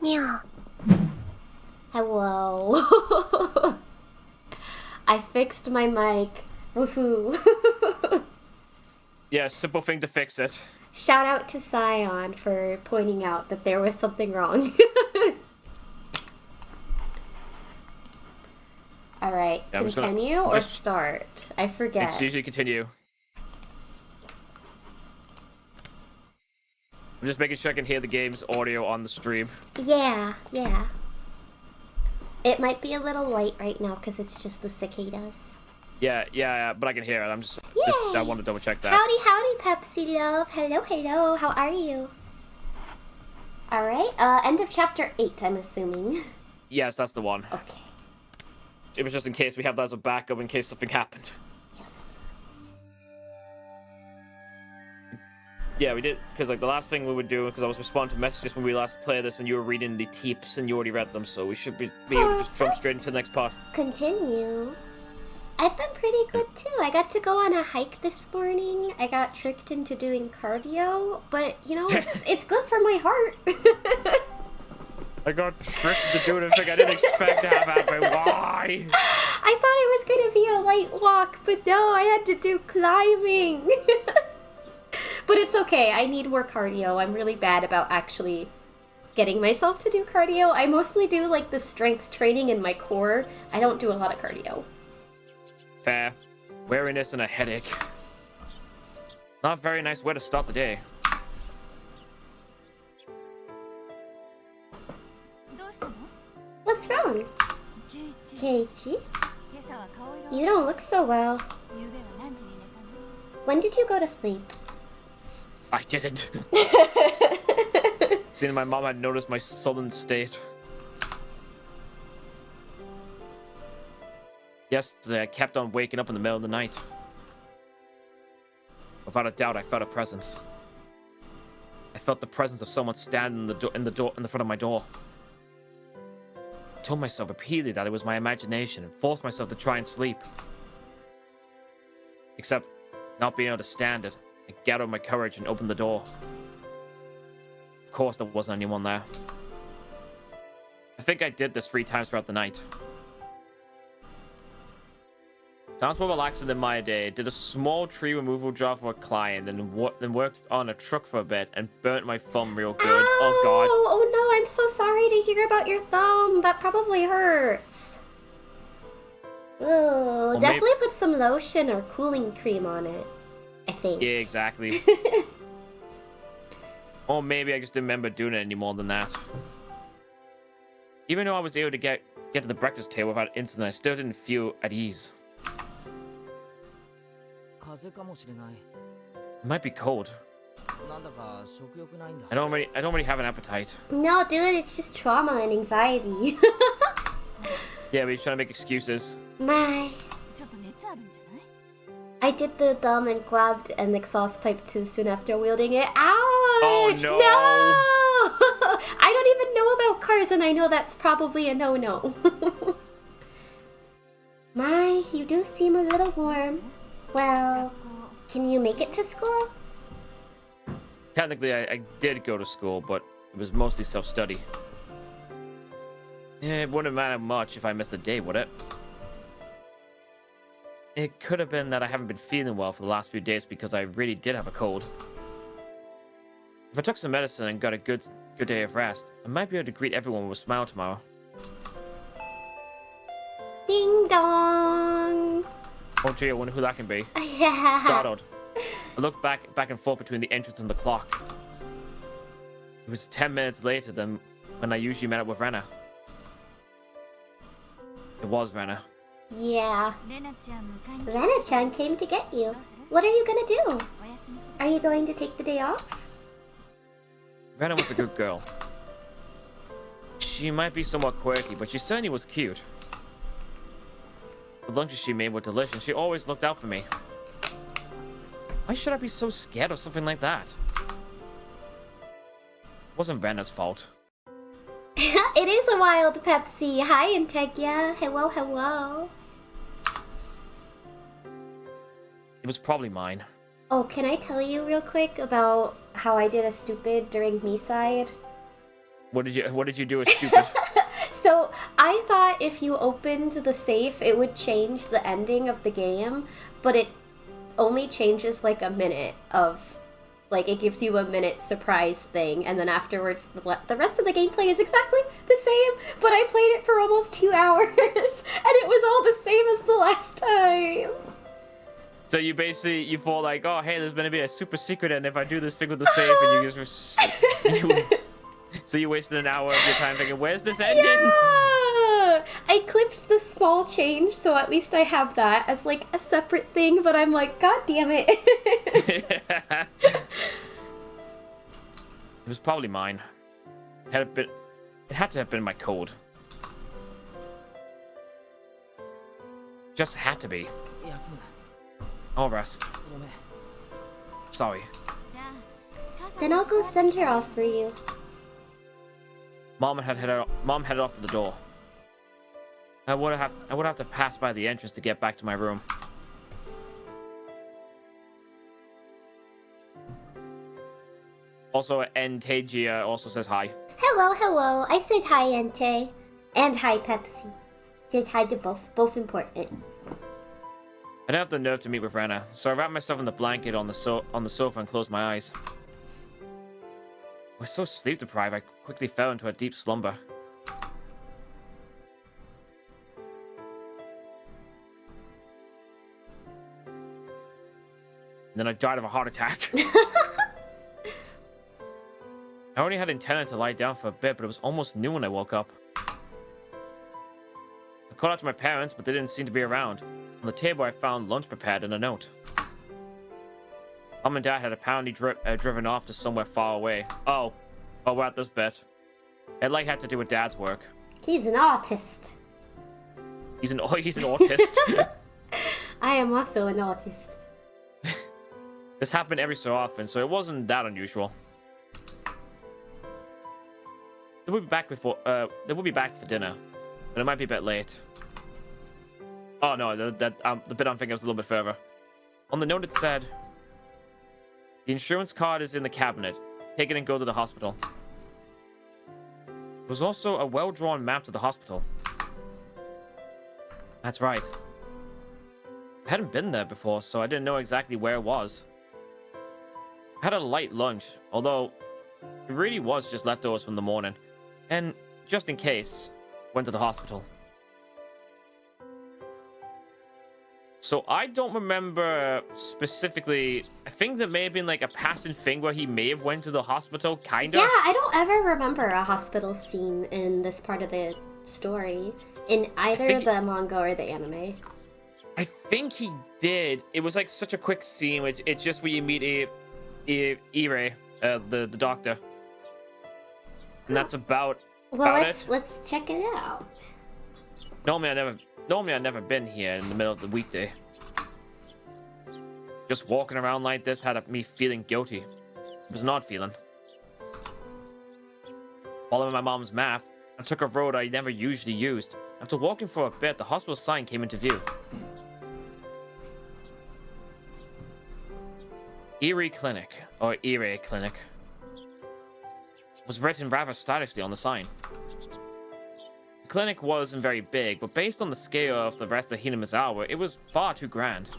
Yeah. Hello. I fixed my mic. Woohoo. Yeah, simple thing to fix it. Shout out to Scion for pointing out that there was something wrong. Alright, Yeah, continue or start? I forget. It's usually continue. I'm just making sure I can hear the game's audio on the stream. Yeah. It might be a little light right now because it's just the cicadas. Yeah, but I can hear it. I want to double check that. Howdy, Pepsi Love. Hello. How are you? Alright, end of chapter 8, I'm assuming. Yes, that's the one. Okay. It was just in case we have that as a backup in case something happened. Yes. Yeah, we did, because like the last thing we would do, because I was responding to messages when we last played this, and you were reading the tips, and you already read them, so we should be able to just jump straight into the next part. Continue. I've been pretty good too. I got to go on a hike this morning. I got tricked into doing cardio, but you know, it's good for my heart. I got tricked to do it thing I didn't expect to have happen. Why? I thought it was gonna be a light walk, but no, I had to do climbing. But it's okay. I need more cardio. I'm really bad about actually getting myself to do cardio. I mostly do like the strength training in my core. I don't do a lot of cardio. Fair. Weariness and a headache. Not a very nice way to start the day. What's wrong? Keiichi? You don't look so well. When did you go to sleep? I didn't. Seeing my mom had noticed my sullen state. Yesterday, I kept on waking up in the middle of the night. Without a doubt, I felt a presence. I felt the presence of someone standing in the front of my door. I told myself repeatedly that it was my imagination and forced myself to try and sleep. Except, not being able to stand it, I gathered my courage and opened the door. Of course, there wasn't anyone there. I think I did this 3 times throughout the night. Sounds more relaxing than my day. Did a small tree removal job for a client, then worked on a truck for a bit and burnt my thumb real good. Oh god. Oh no, I'm so sorry to hear about your thumb. That probably hurts. Ooh, definitely put some lotion or cooling cream on it, I think. Yeah, exactly. Or maybe I just didn't remember doing it any more than that. Even though I was able to get to the breakfast table without incident, I still didn't feel at ease. It might be cold. I don't really have an appetite. No, dude, it's just trauma and anxiety. Yeah, but he's trying to make excuses. My. I did the thumb and grabbed an exhaust pipe too soon after wielding it. Ouch! Oh no! No! I don't even know about cars, and I know that's probably a no-no. My, you do seem a little warm. Well, can you make it to school? Technically, I did go to school, but it was mostly self-study. Yeah, it wouldn't matter much if I missed a day, would it? It could have been that I haven't been feeling well for the last few days because I really did have a cold. If I took some medicine and got a good day of rest, I might be able to greet everyone with a smile tomorrow. Ding dong! Oh gee, I wonder who that can be. Yeah. Startled. I looked back and forth between the entrance and the clock. It was 10 minutes later than when I usually met up with Rena. It was Rena. Yeah. Rena-chan came to get you. What are you gonna do? Are you going to take the day off? Rena was a good girl. She might be somewhat quirky, but she certainly was cute. The lunches she made were delicious. She always looked out for me. Why should I be so scared of something like that? It wasn't Rena's fault. It is a wild Pepsi. Hi, Integia. Hello. It was probably mine. Oh, can I tell you real quick about how I did a stupid during me side? What did you do? It's stupid. So I thought if you opened the safe, it would change the ending of the game, but it only changes like a minute of, like, it gives you a minute surprise thing, and then afterwards the rest of the gameplay is exactly the same, but I played it for almost 2 hours, and it was all the same as the last time. So you thought like, oh hey, there's gonna be a super secret, and if I do this thing with the safe, and you just so you wasted an hour of your time thinking, where's this ending? Yeah! I clipped the small change, so at least I have that as like a separate thing, but I'm like, god damn it. It was probably mine. It had to have been my code. Just had to be. I'll rest. Sorry. Then I'll go send her off for you. Mom headed off to the door. I would have to pass by the entrance to get back to my room. Also, Entegia also says hi. Hello. I said hi, Ente. And hi, Pepsi. Said hi to both important. I didn't have the nerve to meet with Rena, so I wrapped myself in the blanket on the sofa and closed my eyes. I was so sleep deprived, I quickly fell into a deep slumber. And then I died of a heart attack. I only had intended to lie down for a bit, but it was almost noon when I woke up. I called out to my parents, but they didn't seem to be around. On the table, I found lunch prepared and a note. Mom and Dad had apparently driven off to somewhere far away. Oh, we're at this bit. It like had to do with Dad's work. He's an artist. He's an autist. I am also an autist. This happened every so often, so it wasn't that unusual. They would be back for dinner, but it might be a bit late. Oh no, the bit I'm thinking was a little bit further. On the note it said, "The insurance card is in the cabinet. Take it and go to the hospital." There was also a well-drawn map to the hospital. That's right. I hadn't been there before, so I didn't know exactly where it was. I had a light lunch, although it really was just leftovers from the morning. And just in case, went to the hospital. So I don't remember specifically. I think there may have been like a passing thing where he may have went to the hospital, kind of. Yeah, I don't ever remember a hospital scene in this part of the story, in either the manga or the anime. I think he did. It was like such a quick scene, which it's just where you meet Ire, the doctor, and that's about. Well, let's check it out. Normally I've never been here in the middle of the weekday. Just walking around like this had me feeling guilty. It was an odd feeling. Following my mom's map, I took a road I never usually used. After walking for a bit, the hospital sign came into view. Erie Clinic, or Erie Clinic, was written rather stylishly on the sign. The clinic wasn't very big, but based on the scale of the rest of Hinamizawa, it was far too grand.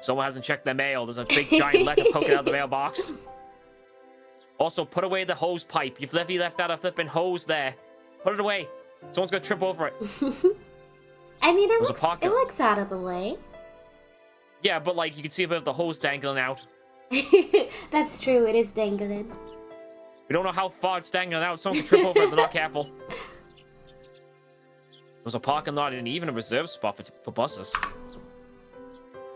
Someone hasn't checked their mail. There's a big giant letter poking out of the mailbox. Also, put away the hose pipe. You've left out a flipping hose there. Put it away. Someone's gonna trip over it. I mean, it looks out of the way. Yeah, but like you can see a bit of the hose dangling out. That's true. It is dangling. We don't know how far it's dangling out. Someone can trip over it if they're not careful. There was a parking lot and even a reserve spot for buses.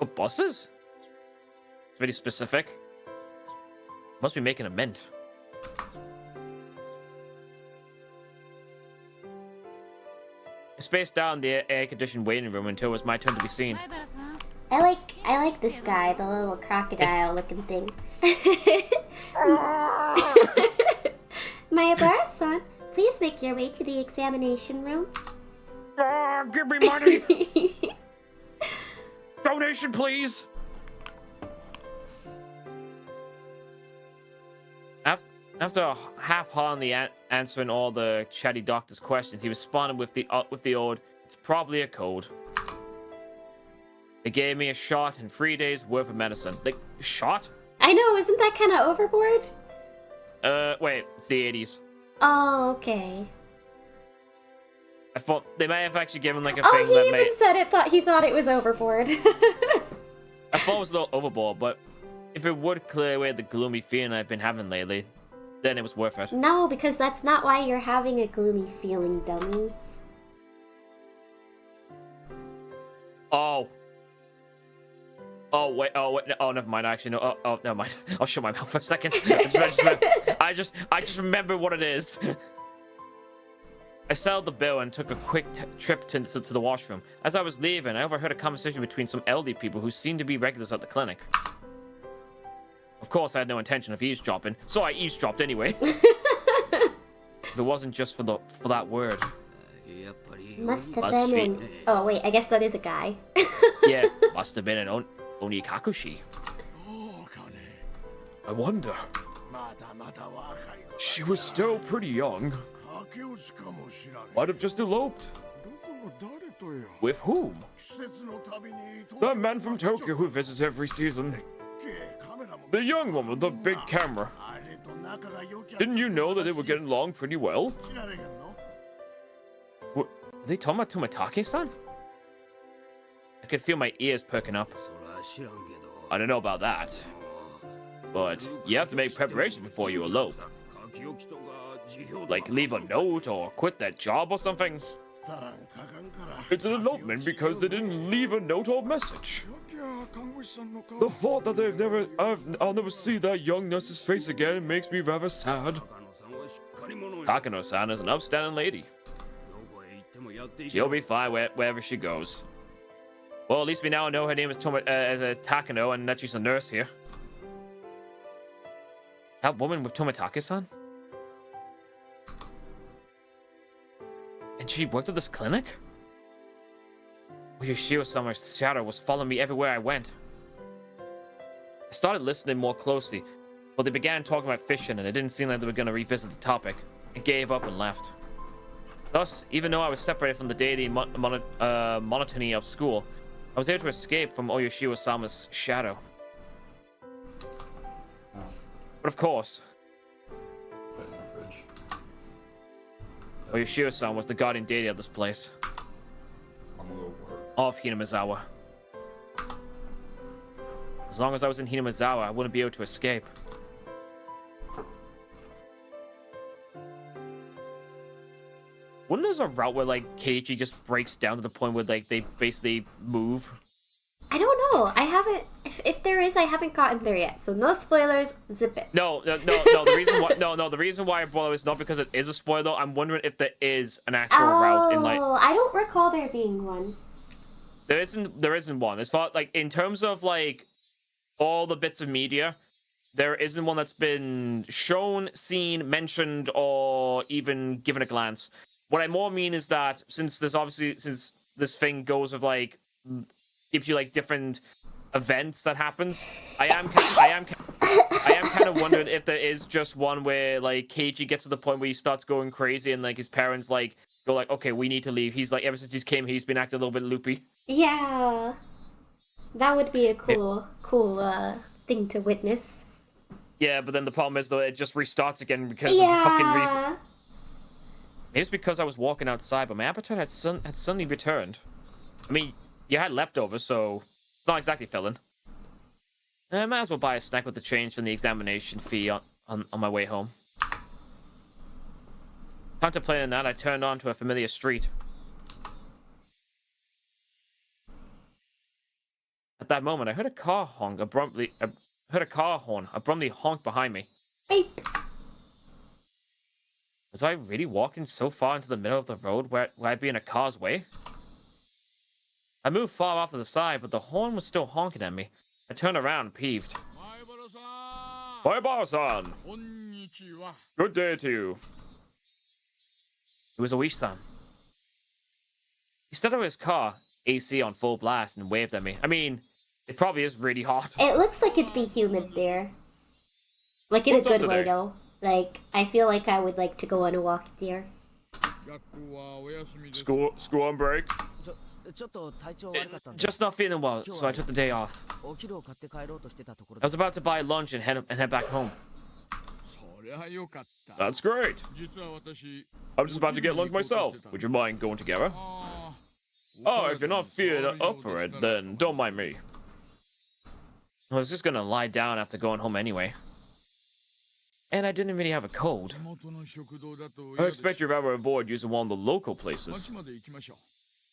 For buses? It's really specific. Must be making a mint. I spaced down the air-conditioned waiting room until it was my turn to be seen. I like this guy, the little crocodile-looking thing. Mayabara-san, please make your way to the examination room. Give me money! Donation, please! After half-heartedly answering all the chatty doctor's questions, he responded with the old, "It's probably a cold." They gave me a shot and 3 days worth of medicine. Like, shot? I know, isn't that kind of overboard? Wait, it's the 80s. Oh, okay. I thought they may have actually given like a Oh, thing he that even said he thought it was overboard. I thought it was a little overboard, but if it would clear away the gloomy feeling I've been having lately, then it was worth it. No, because that's not why you're having a gloomy feeling, dummy. Oh. Oh, wait, oh, never mind, actually, no, never mind. I'll shut my mouth for a second. I just remember what it is. I settled the bill and took a quick trip to the washroom. As I was leaving, I overheard a conversation between some elderly people who seemed to be regulars at the clinic. Of course, I had no intention of eavesdropping, so I eavesdropped anyway. If it wasn't just for that word. Must have been an... Oh, wait, I guess that is a guy. Yeah, must have been an Onikakushi. I wonder. She was still pretty young. Might have just eloped. With whom? The man from Tokyo who visits every season. The young one with the big camera. Didn't you know that they were getting along pretty well? What, are they talking about Tomatake-san? I could feel my ears perking up. I don't know about that. But you have to make preparations before you elope. Like leave a note or quit that job or something. It's an elopement because they didn't leave a note or message. The thought that I'll never see that young nurse's face again makes me rather sad. Takano-san is an upstanding lady. She'll be fine wherever she goes. Well, at least we now know her name is Takano and that she's a nurse here. That woman with Tomatake-san? And she worked at this clinic? Yoshio-sama's shadow was following me everywhere I went. I started listening more closely, but they began talking about fishing and it didn't seem like they were going to revisit the topic. I gave up and left. Thus, even though I was separated from the daily monotony of school, I was able to escape from Yoshio-sama's shadow. But of course, Yoshio-san was the guardian deity of this place. Of Hinamizawa. As long as I was in Hinamizawa, I wouldn't be able to escape. Wouldn't there's a route where like Keiichi just breaks down to the point where like they basically move? I don't know. I haven't. If there is, I haven't gotten there yet. So no spoilers. Zip it. No. The reason why I brought it is not because it is a spoiler. I'm wondering if there is an actual route in like. Oh, I don't recall there being one. There isn't one. As far like in terms of like all the bits of media, there isn't one that's been shown, seen, mentioned, or even given a glance. What I more mean is that since this thing goes with like gives you like different events that happens, I am kind of wondering if there is just one where like Keiichi gets to the point where he starts going crazy and like his parents like go like, okay, we need to leave. He's like, ever since he's came, he's been acting a little bit loopy. Yeah, that would be a cool thing to witness. Yeah, but then the problem is though it just restarts again because of the fucking reason. Maybe it's because I was walking outside, but my appetite had suddenly returned. I mean, you had leftovers, so it's not exactly filling. I might as well buy a snack with the change from the examination fee on my way home. Contemplating that, I turned onto a familiar street. At that moment, I heard a car horn abruptly honk behind me. Beep. Was I really walking so far into the middle of the road where I'd be in a car's way? I moved far off to the side, but the horn was still honking at me. I turned around, peeved. Baibara-san! Good day to you. It was Oishi-san. He stepped out of his car, AC on full blast, and waved at me. I mean, it probably is really hot. It looks like it'd be humid there. Like in a good way, though. Like, I feel like I would like to go on a walk there. School on break. Just not feeling well, so I took the day off. I was about to buy lunch and head back home. That's great. I'm just about to get lunch myself. Would you mind going together? Oh, if you're not feeling up for it, then don't mind me. I was just gonna lie down after going home anyway. And I didn't really have a cold. I expect you'd rather avoid using one of the local places.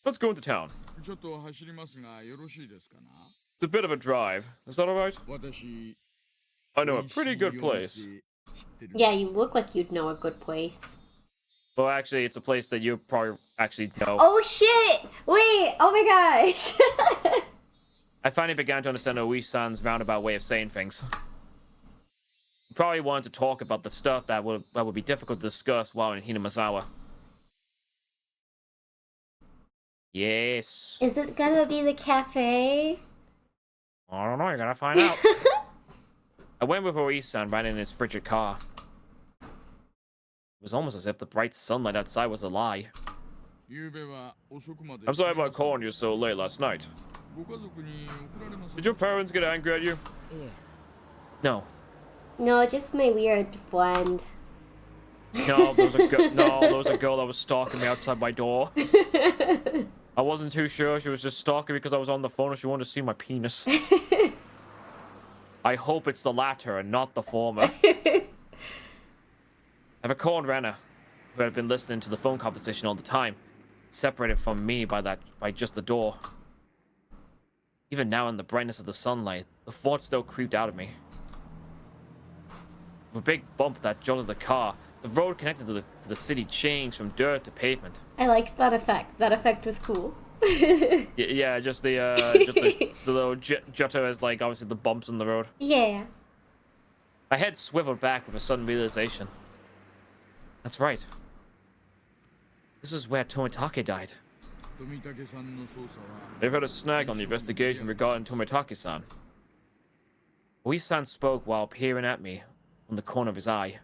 Let's go into town. It's a bit of a drive. Is that alright? I know a pretty good place. Yeah, you look like you'd know a good place. Well, actually, it's a place that you probably actually know. Oh shit! Wait! Oh my gosh! I finally began to understand Oii-san's roundabout way of saying things. He probably wanted to talk about the stuff that would be difficult to discuss while in Hinamazawa. Yes. Is it gonna be the cafe? I don't know, you're gonna find out. I went with Oii-san riding in his frigid car. It was almost as if the bright sunlight outside was a lie. I'm sorry about calling you so late last night. Did your parents get angry at you? No. No, just my weird friend. No, there was a girl that was stalking me outside my door. I wasn't too sure. She was just stalking me because I was on the phone and she wanted to see my penis. I hope it's the latter and not the former. I've called Rana, who had been listening to the phone conversation all the time, separated from me by just the door. Even now in the brightness of the sunlight, the thought still creeped out of me. With a big bump that jolted the car, the road connected to the city changed from dirt to pavement. I liked that effect. That effect was cool. Yeah, just the little jutto as like obviously the bumps in the road. Yeah. My head swiveled back with a sudden realization. That's right. This is where Tomitake died. They've had a snag on the investigation regarding Tomitake-san. Oii-san spoke while peering at me from the corner of his eye.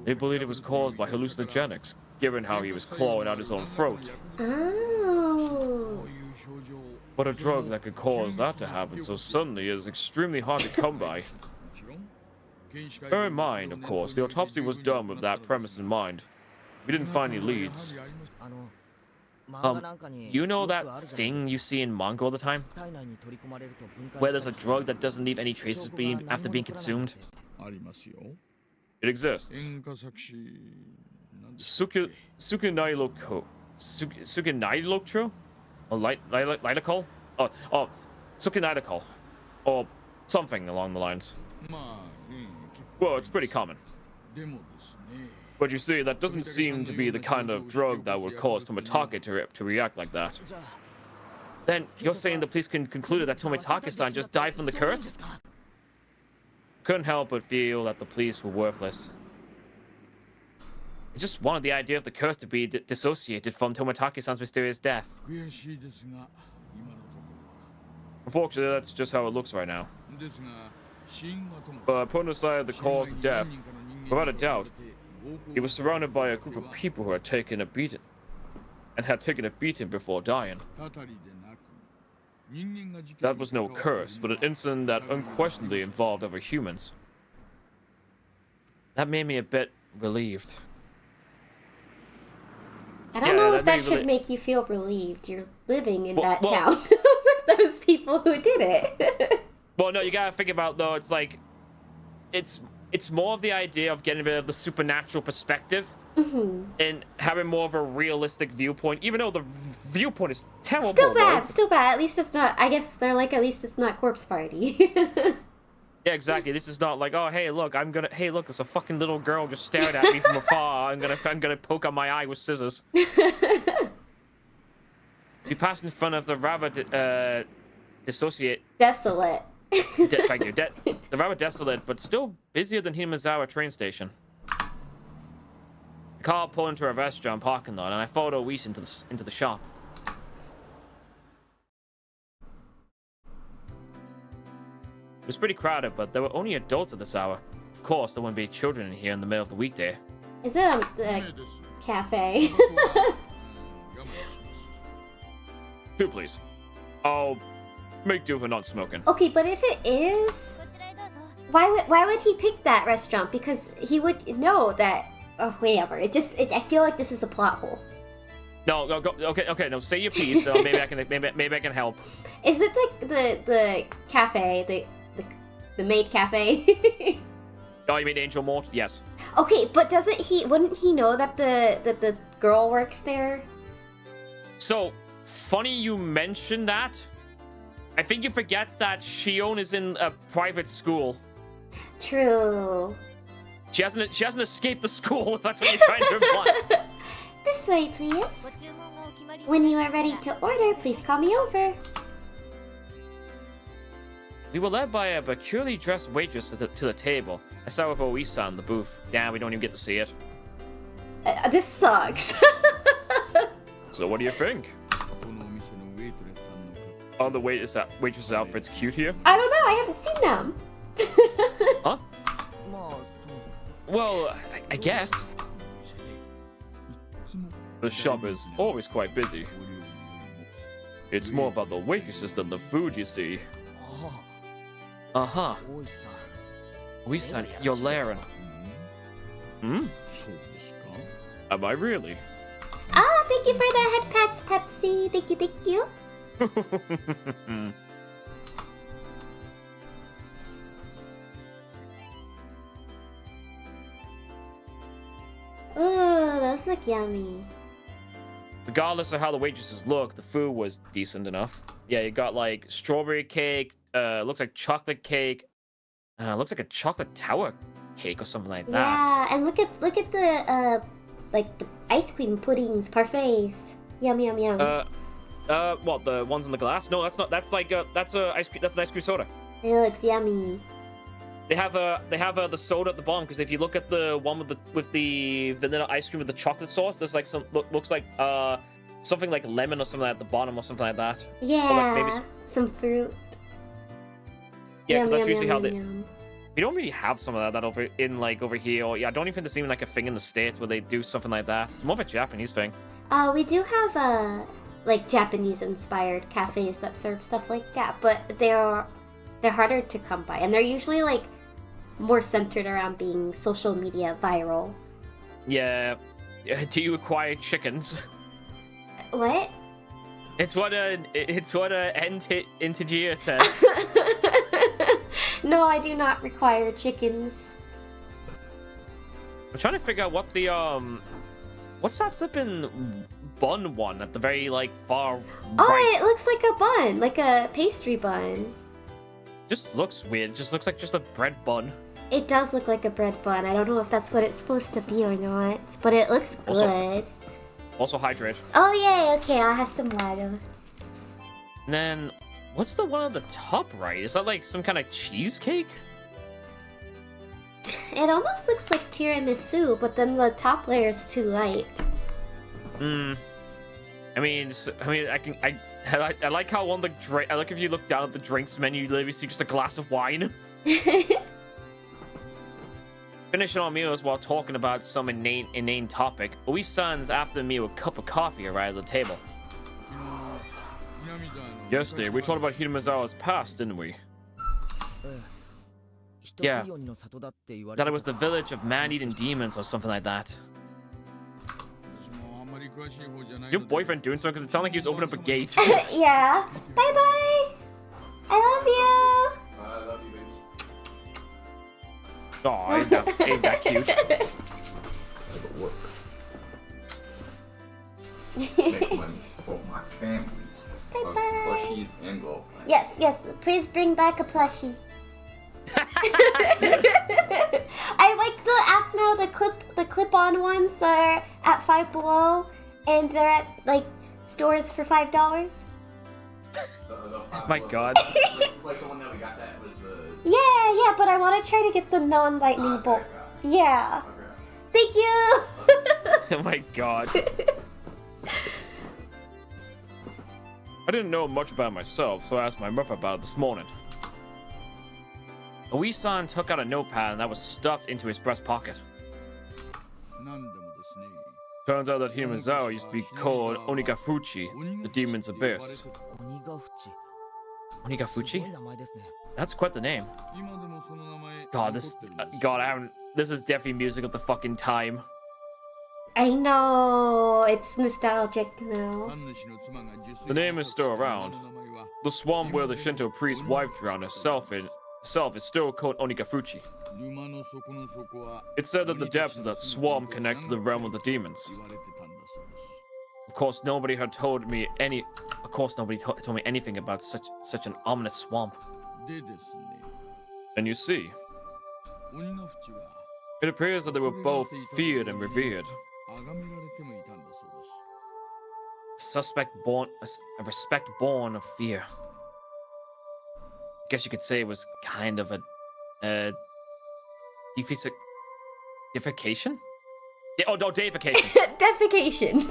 They believed it was caused by hallucinogenics, given how he was clawing out his own throat. Oh. But a drug that could cause that to happen so suddenly is extremely hard to come by. Bear in mind, of course, the autopsy was done with that premise in mind. We didn't find any leads. You know that thing you see in manga all the time? Where there's a drug that doesn't leave any traces after being consumed? It exists. Sukinailoco? Or lidocal? Oh, Sukinaidocal. Or something along the lines. Well, it's pretty common. But you see, that doesn't seem to be the kind of drug that would cause Tomitake to react like that. Then, you're saying the police concluded that Tomitake-san just died from the curse? Couldn't help but feel that the police were worthless. I just wanted the idea of the curse to be dissociated from Tomitake-san's mysterious death. Unfortunately, that's just how it looks right now. But putting aside the cause of death, without a doubt, he was surrounded by a group of people who had taken a beating before dying. That was no curse, but an incident that unquestionably involved other humans. That made me a bit relieved. I don't know if that should make you feel relieved. You're living in that town with those people who did it. Well, no, you gotta think about, though, it's like, it's more of the idea of getting rid of the supernatural perspective and having more of a realistic viewpoint, even though the viewpoint is terrible. Still bad. At least it's not, I guess they're like, at least it's not Corpse Party. Yeah, exactly. This is not like, oh, hey, look, there's a fucking little girl just staring at me from afar. I'm gonna poke out my eye with scissors. We passed in front of the rather desolate. Thank you. The rather desolate, but still busier than Hinamazawa train station. The car pulled into a restaurant parking lot, and I followed Oii into the shop. It was pretty crowded, but there were only adults at this hour. Of course, there wouldn't be children in here in the middle of the weekday. Is it a cafe? 2, please. I'll make do for not smoking. Okay, but if it is, why would he pick that restaurant? Because he would know that. Oh, whatever. I feel like this is a plot hole. No, go. Okay. No, say your piece. So maybe I can maybe I can help. Is it the cafe, the maid cafe? Oh, you mean Angel Mort? Yes. Okay, but wouldn't he know that the girl works there? So, funny you mentioned that. I think you forget that Shion is in a private school. True. She hasn't escaped the school, if that's what you're trying to imply. This way, please. When you are ready to order, please call me over. We were led by a peculiarly dressed waitress to the table. I sat with Oisa on the booth. Damn, we don't even get to see it. This sucks. So what do you think? Oh, the waitress's outfit's cute here? I don't know, I haven't seen them. Huh? Well, I guess. The shop is always quite busy. It's more about the waitresses than the food, you see. Uh-huh. Oisa, you're Laren. Hmm? Am I really? Ah, thank you for the head pats, Pepsi. Thank you. Ooh, those look yummy. Regardless of how the waitresses look, the food was decent enough. Yeah, you got like strawberry cake, looks like chocolate cake, looks like a chocolate tower cake or something like that. Yeah, and look at the like the ice cream puddings, parfaits. Yum. What, the ones in the glass? No, that's not. That's like that's an ice cream soda. It looks yummy. They have the soda at the bottom, because if you look at the one with the vanilla ice cream with the chocolate sauce, there's like some looks like something like lemon or something at the bottom or something like that. Yeah, or like maybe some fruit. Yeah, because that's usually how they. Yum. We don't really have some of that over here. Or yeah, I don't even think there's even like a thing in the States where they do something like that. It's more of a Japanese thing. We do have like Japanese inspired cafes that serve stuff like that, but they're harder to come by, and they're usually like more centered around being social media viral. Yeah. Do you acquire chickens? What? It's what a Integer says. No, I do not require chickens. I'm trying to figure out what the what's that flippin' bun one at the very like far Oh, right? it looks like a bun, like a pastry bun. Just looks weird. It just looks like just a bread bun. It does look like a bread bun. I don't know if that's what it's supposed to be or not, but it looks good. Also hydrate. Oh yay, okay, I'll have some water. And then what's the one on the top right? Is that like some kind of cheesecake? It almost looks like tiramisu, but then the top layer is too light. I mean, I like how on the drink. I like if you look down at the drinks menu, you literally see just a glass of wine. Finishing our meals while talking about some inane topic, Oi-san's after a meal a cup of coffee arrived at the table. Yesterday, we talked about Hinamizawa's past, didn't we? Yeah. That it was the village of man-eating demons or something like that. Your boyfriend doing something? Because it sounded like he was opening up a gate. Yeah. Bye-bye. I love you. I love you, baby. Oh, ain't that cute. Make money for my family. Bye-bye. Plushies and golf. Yes. Please bring back a plushie. I like the AFMO, the clip-on ones that are at $5 Below, and they're at like stores for $5. My God. Like the one that we got that was the. Yeah, but I want to try to get the non-lightning bolt. Yeah. Okay. Thank you. Oh my God. I didn't know much about myself, so I asked my mother about it this morning. Oi-san took out a notepad and that was stuffed into his breast pocket. Turns out that Hinazawa used to be called Onikakushi, the demon's abyss. Onikakushi? That's quite the name. God, this is definitely music of the fucking time. I know, it's nostalgic now. The name is still around. The swamp where the Shinto priest's wife drowned herself is still called Onikakushi. It's said that the depths of that swamp connect to the realm of the demons. Of course, nobody told me anything about such an ominous swamp. And you see, it appears that they were both feared and revered. A respect born of fear. I guess you could say it was kind of a defecation? Oh no, deification. Defecation.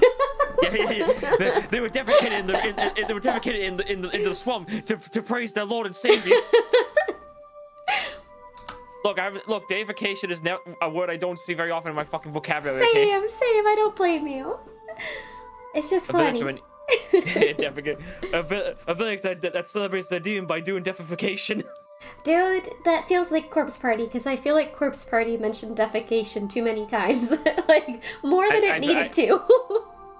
Yeah. They were defecated in the swamp to praise their Lord and Savior. Look, deification is now a word I don't see very often in my fucking vocabulary. Same. I don't blame you. It's just funny. A village that celebrates the demon by doing defecation. Dude, that feels like Corpse Party, because I feel like Corpse Party mentioned defecation too many times. Like, more than it needed to.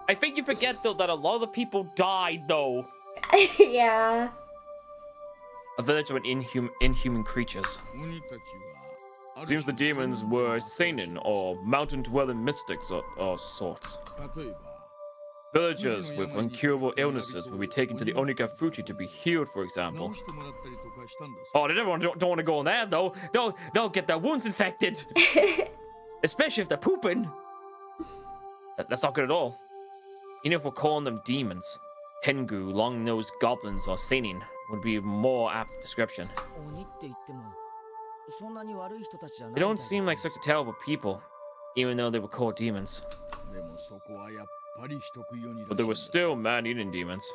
I think you forget, though, that a lot of the people died, though. Yeah. A village of inhuman creatures. Seems the demons were seinen, or mountain-dwelling mystics or sorts. Villagers with incurable illnesses will be taken to the Onikakushi to be healed, for example. Oh, they don't want to go in there, though. They'll get their wounds infected. Especially if they're pooping. That's not good at all. Even if we're calling them demons, Tengu, long-nosed goblins, or seinen would be a more apt description. They don't seem like such terrible people, even though they were called demons. But they were still man-eating demons.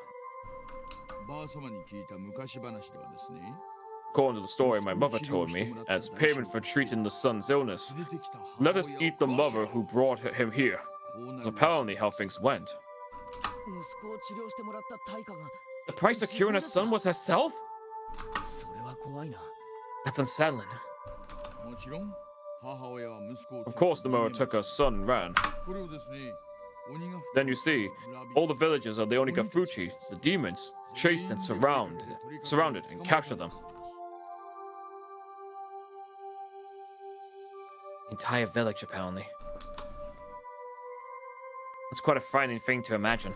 According to the story my mother told me, as payment for treating the son's illness, let us eat the mother who brought him here. That's apparently how things went. The price of curing her son was herself? That's unsettling. Of course the mother took her son and ran. Then you see, all the villagers of the Onikakushi, the demons, chased and surrounded and captured them. Entire village, apparently. That's quite a frightening thing to imagine.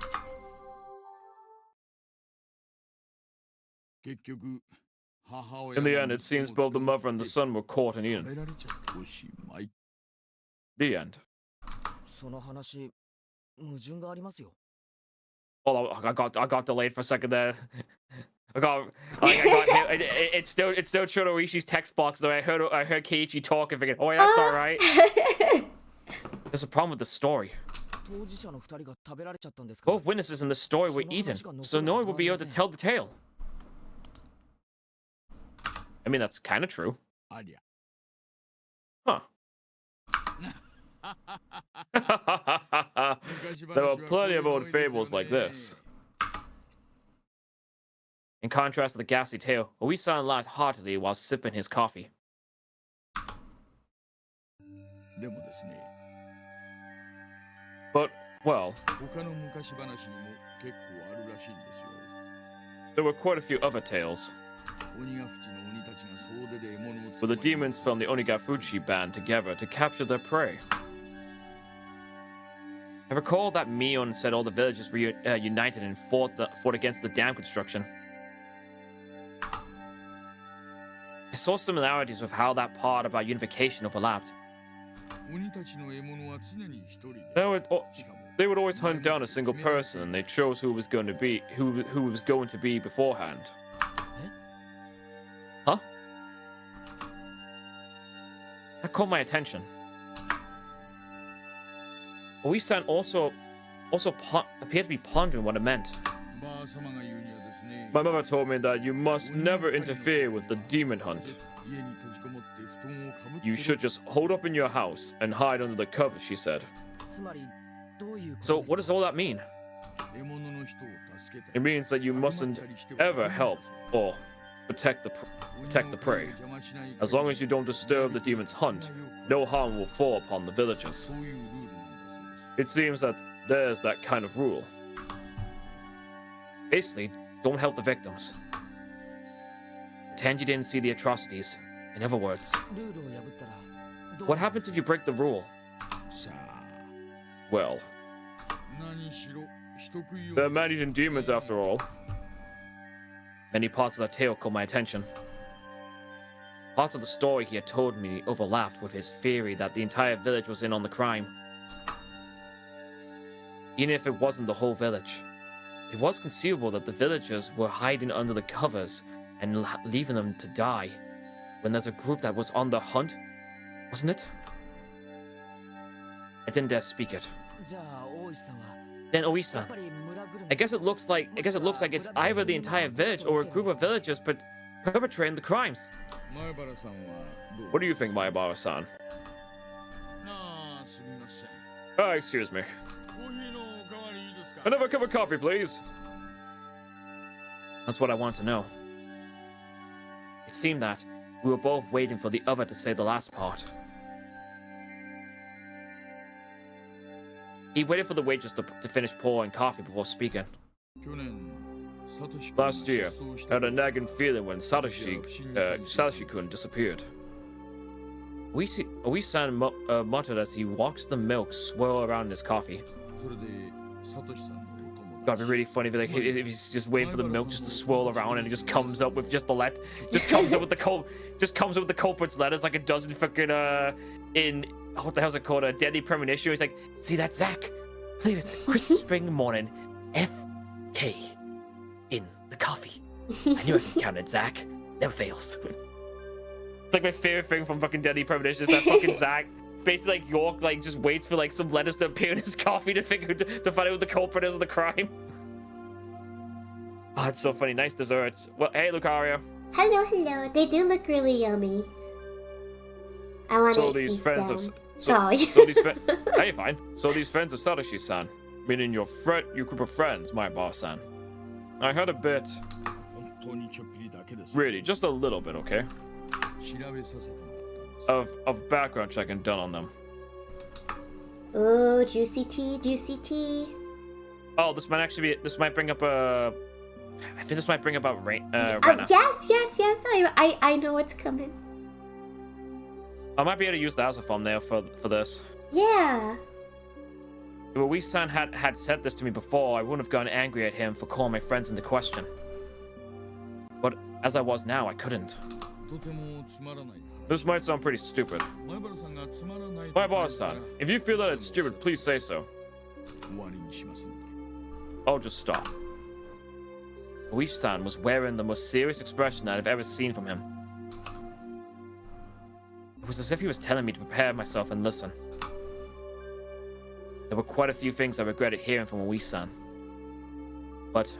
In the end, it seems both the mother and the son were caught and eaten. The end. Oh, I got delayed for a second there. It's still Choroishi's text box though. I heard Keiichi talk and thinking, oh yeah, that's not right. There's a problem with the story. Both witnesses in the story were eaten, so no one will be able to tell the tale. I mean, that's kind of true. Huh. There were plenty of old fables like this. In contrast to the ghastly tale, Oi-san laughed heartily while sipping his coffee. But, well, there were quite a few other tales. Where the demons from the Onikakushi band together to capture their prey. I recall that Mion said all the villagers were united and fought against the dam construction. I saw similarities with how that part about unification overlapped. They would always hunt down a single person, and they chose who was going to be beforehand. Huh? That caught my attention. Oi-san also appeared to be pondering what it meant. My mother told me that you must never interfere with the demon hunt. You should just hold up in your house and hide under the covers, she said. So what does all that mean? It means that you mustn't ever help or protect the prey. As long as you don't disturb the demon's hunt, no harm will fall upon the villagers. It seems that there's that kind of rule. Basically, don't help the victims. Pretend you didn't see the atrocities. In other words, what happens if you break the rule? Well, they're man-eating demons after all. Many parts of that tale caught my attention. Parts of the story he had told me overlapped with his theory that the entire village was in on the crime. Even if it wasn't the whole village, it was conceivable that the villagers were hiding under the covers and leaving them to die when there's a group that was on the hunt, wasn't it? I didn't dare speak it. Then Oi-san, I guess it looks like it's either the entire village or a group of villagers but perpetrating the crimes. What do you think, Maebara-san? Excuse me. Another cup of coffee, please. That's what I want to know. It seemed that we were both waiting for the other to say the last part. He waited for the waitress to finish pouring coffee before speaking. Last year, I had a nagging feeling when Satoshi-kun disappeared. Oi-san muttered as he watched the milk swirl around in his coffee. That'd be really funny if he's just waiting for the milk just to swirl around and it just comes up with just comes up with the culprit's letters like it does in fucking in what the hell's it called, a Deadly Premonition. He's like, see that, Zach? Please, crisp spring morning, F.K. in the coffee. I knew I could count it, Zach. Never fails. It's like my favorite thing from fucking Deadly Premonition is that fucking Zach, basically like York, like just waits for like some letters to appear in his coffee to find out what the culprit is of the crime. Oh, it's so funny. Nice desserts. Well, hey, Lucario. Hello, hello. They do look really yummy. I want to eat them. Sorry. Hey, fine. So these friends of Satoshi-san, meaning your group of friends, my boss-san. I heard a bit. Really, just a little bit, okay? Of background checking done on them. Oh, juicy tea, juicy tea. Oh, this might bring up a. I think this might bring about Rena. Yes. I know what's coming. I might be able to use that as a thumbnail for this. Yeah. If Oi-san had said this to me before, I wouldn't have gotten angry at him for calling my friends into question. But as I was now, I couldn't. This might sound pretty stupid. My boss-san, if you feel that it's stupid, please say so. I'll just stop. Oi-san was wearing the most serious expression that I've ever seen from him. It was as if he was telling me to prepare myself and listen. There were quite a few things I regretted hearing from Oi-san. But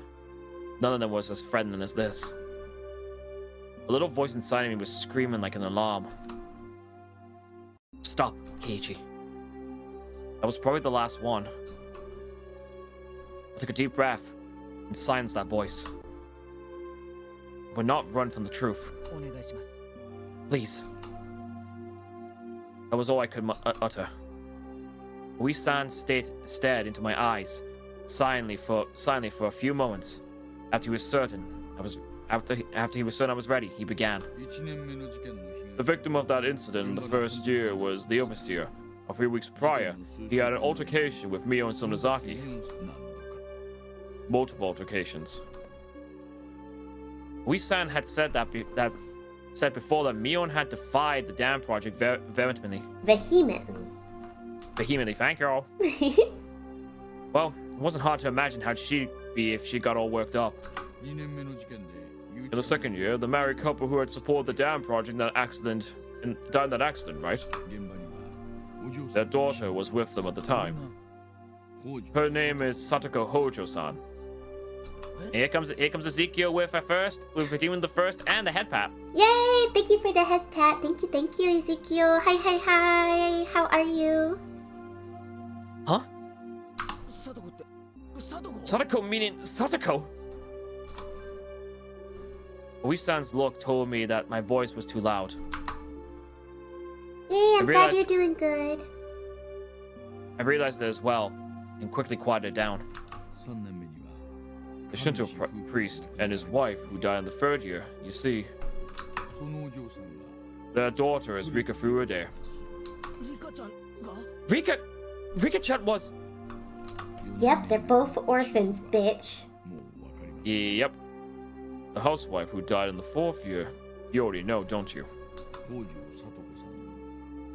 none of them was as threatening as this. A little voice inside of me was screaming like an alarm. Stop, Keiichi. That was probably the last one. I took a deep breath and silenced that voice. I would not run from the truth. Please. That was all I could utter. Oi-san stared into my eyes, silently for a few moments. After he was certain I was ready, he began. The victim of that incident in the first year was the overseer. A few weeks prior, he had an altercation with Mio and Sonozaki. Multiple altercations. Oi-san had said before that Mion had defied the dam project vehemently. Vehemently, thank you all. Well, it wasn't hard to imagine how she'd be if she got all worked up. In the second year, the married couple who had supported the dam project died in that accident, right? Their daughter was with them at the time. Her name is Satoko Hojo-san. Here comes Ezekiel with redeeming the first and the head pat. Yay! Thank you for the head pat. Thank you, Ezekiel. Hi. How are you? Huh? Sadako meaning Satoko? Oisan's look told me that my voice was too loud. Yay, I'm glad you're doing good. I realized it as well, and quickly quieted down. The Shinto priest and his wife, who died in the 3rd year, you see. Their daughter is Rika Furude. Rika-chan was... Yep, they're both orphans, bitch. Yep. The housewife who died in the 4th year. You already know, don't you?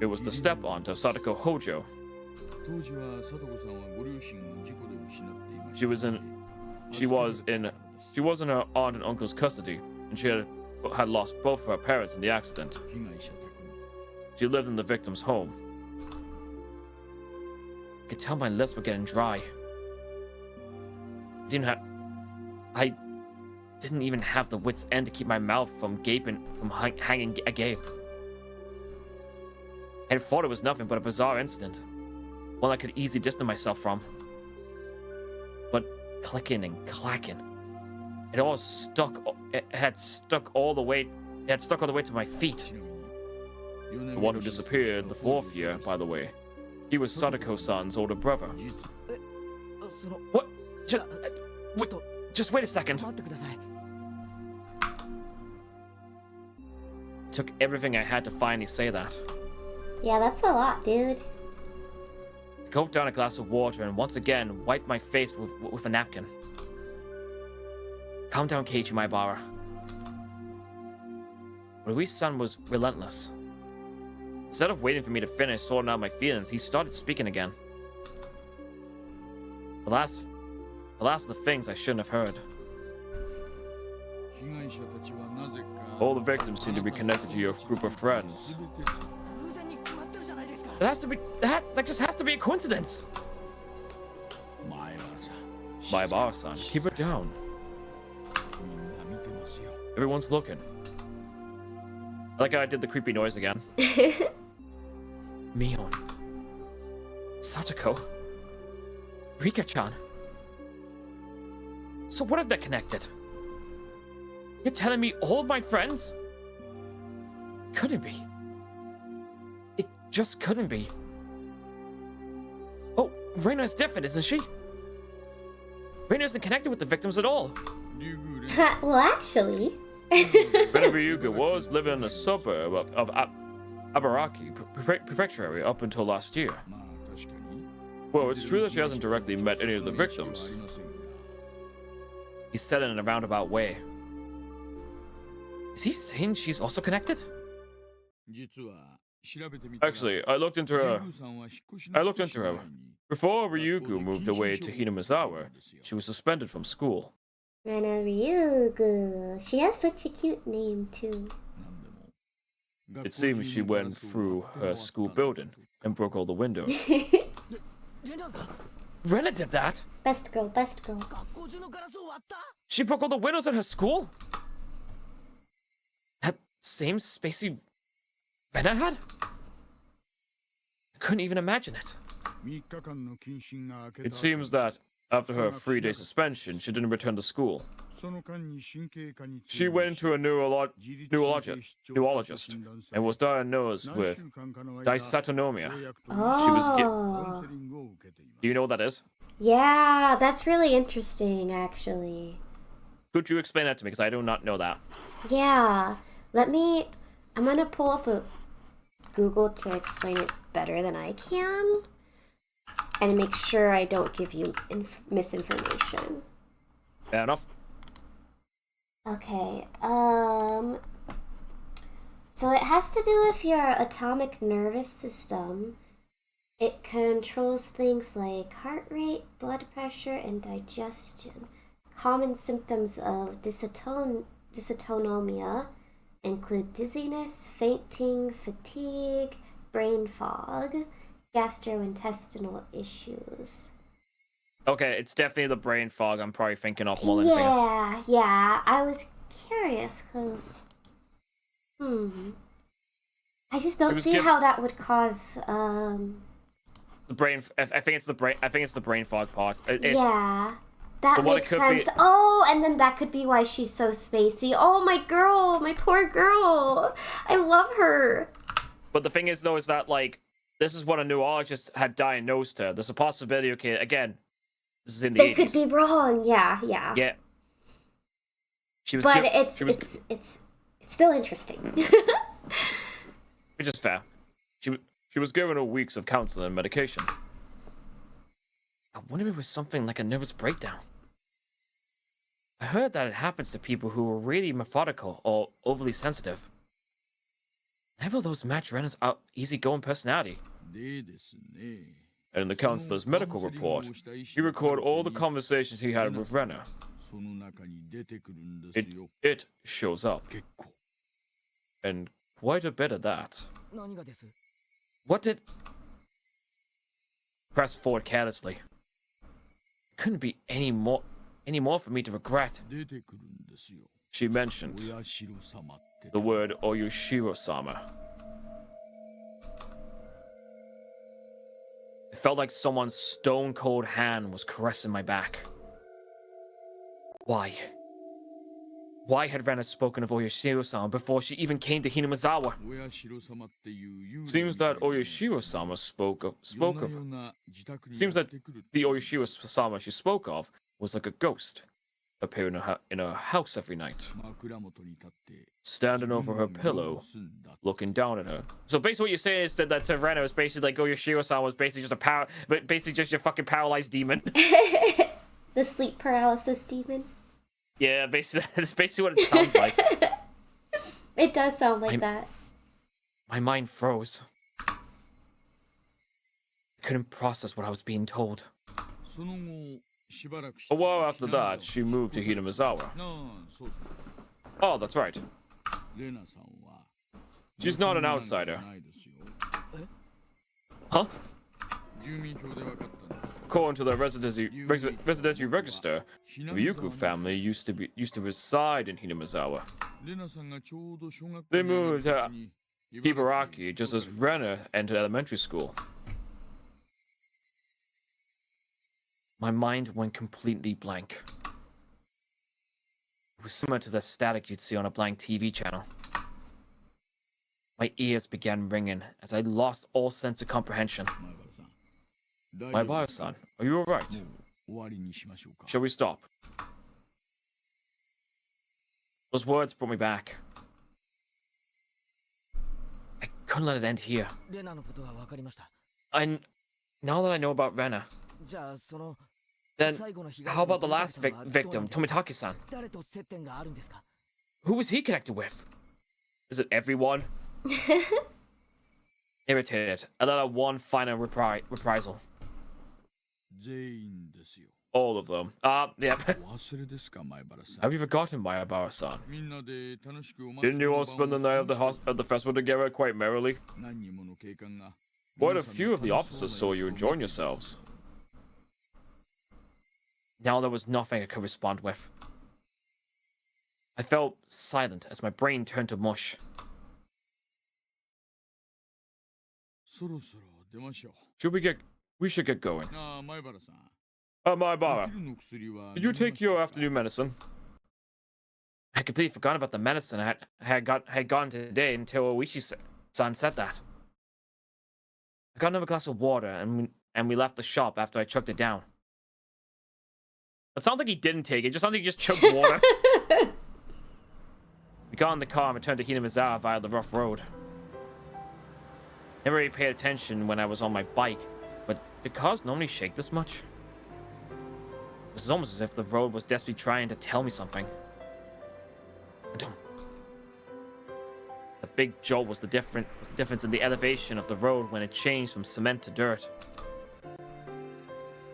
It was the step-aunt of Sadako Hojo. She was in her aunt and uncle's custody, and she had lost both of her parents in the accident. She lived in the victim's home. I could tell my lips were getting dry. I didn't even have the wit's end to keep my mouth from hanging agape. I had thought it was nothing but a bizarre incident, one I could easily distance myself from. But clicking and clacking, it had stuck all the way to my feet. The one who disappeared the 4th year, by the way, he was Sadako-san's older brother. What? Just wait a second. It took everything I had to finally say that. Yeah, that's a lot, dude. I gulped down a glass of water and once again wiped my face with a napkin. Calm down, Keiichi Maebara. Ruiz-san was relentless. Instead of waiting for me to finish sorting out my feelings, he started speaking again. The last of the things I shouldn't have heard. All the victims seem to be connected to your group of friends. That just has to be a coincidence. Maebara-san, keep it down. Everyone's looking. I like how I did the creepy noise again. Mion. Satoko. Rika-chan. So what if they're connected? You're telling me all of my friends? Couldn't be. It just couldn't be. Oh, Reina is different, isn't she? Reina isn't connected with the victims at all. Well, actually... Reina Ryuga was living in a suburb of Abaraki Prefecture area up until last year. Well, it's true that she hasn't directly met any of the victims. He said it in a roundabout way. Is he saying she's also connected? Actually, I looked into her. Before Ryugu moved away to Hinamizawa, she was suspended from school. Rena Ryugu. She has such a cute name, too. It seems she went through her school building and broke all the windows. Rena did that? Best girl. She broke all the windows at her school? That same spacey Rena had? I couldn't even imagine it. It seems that after her 3-day suspension, she didn't return to school. She went to a neurologist and was diagnosed with dysautonomia. Oh. Do you know what that is? Yeah, that's really interesting, actually. Could you explain that to me? Because I do not know that. Yeah. I'm gonna pull up a Google to explain it better than I can. And make sure I don't give you misinformation. Fair enough. Okay, so it has to do with your atomic nervous system. It controls things like heart rate, blood pressure, and digestion. Common symptoms of dysautonomia include dizziness, fainting, fatigue, brain fog, gastrointestinal issues. Okay, it's definitely the brain fog I'm probably thinking of more than anything else. Yeah. I was curious because, I just don't see how that would cause. The brain. I think it's the brain. I think it's the brain fog part. Yeah, that makes sense. Oh, and then that could be why she's so spacey. Oh, my girl, my poor girl. I love her. But the thing is, though, is that like this is what a neurologist had diagnosed her. There's a possibility. Okay, again, this is in the 80s. They could be wrong. Yeah. Yeah. She was. But it's still interesting. Which is fair. She was given a weeks of counseling and medication. I wonder if it was something like a nervous breakdown. I heard that it happens to people who are really methodical or overly sensitive. Neither of those match Rena's easygoing personality. And in the counselor's medical report, he recorded all the conversations he had with Rena. It shows up. And quite a bit of that. What did... Press forward carelessly. Couldn't be any more for me to regret. She mentioned the word Oyashiro-sama. It felt like someone's stone-cold hand was caressing my back. Why? Why had Rena spoken of Oyashiro-sama before she even came to Hinamizawa? Seems that Oyashiro-sama Seems that the Oyashiro-sama she spoke of was like a ghost, appearing in her house every night, standing over her pillow, looking down at her. So basically, what you're saying is that Rena was basically like Oyashiro-sama was basically just your fucking paralyzed demon. The sleep paralysis demon. Yeah, basically, that's basically what it sounds like. It does sound like that. My mind froze. I couldn't process what I was being told. A while after that, she moved to Hinamizawa. Oh, that's right. She's not an outsider. Huh? According to the residency register, the Ryuku family used to reside in Hinamizawa. They moved to Higurashi just as Rena entered elementary school. My mind went completely blank. It was similar to the static you'd see on a blank TV channel. My ears began ringing as I lost all sense of comprehension. My Bio-san, are you alright? Shall we stop? Those words brought me back. I couldn't let it end here. Now that I know about Rena, then how about the last victim, Tomitaki-san? Who was he connected with? Is it everyone? Irritated, I let out one final reprisal. All of them. Yeah. Have you forgotten Mayabara-san? Didn't you all spend the night of the festival together quite merrily? Quite a few of the officers saw you enjoying yourselves. Now there was nothing I could respond with. I felt silent as my brain turned to mush. We should get going. Maibara, did you take your afternoon medicine? I completely forgot about the medicine I had gotten today until Oishi-san said that. I got another glass of water and we left the shop after I chugged it down. It sounds like he didn't take it. It just sounds like he just chugged water. We got in the car and returned to Hinamizawa via the rough road. Never really paid attention when I was on my bike, but did cars normally shake this much? This is almost as if the road was desperately trying to tell me something. The big jolt was the difference in the elevation of the road when it changed from cement to dirt.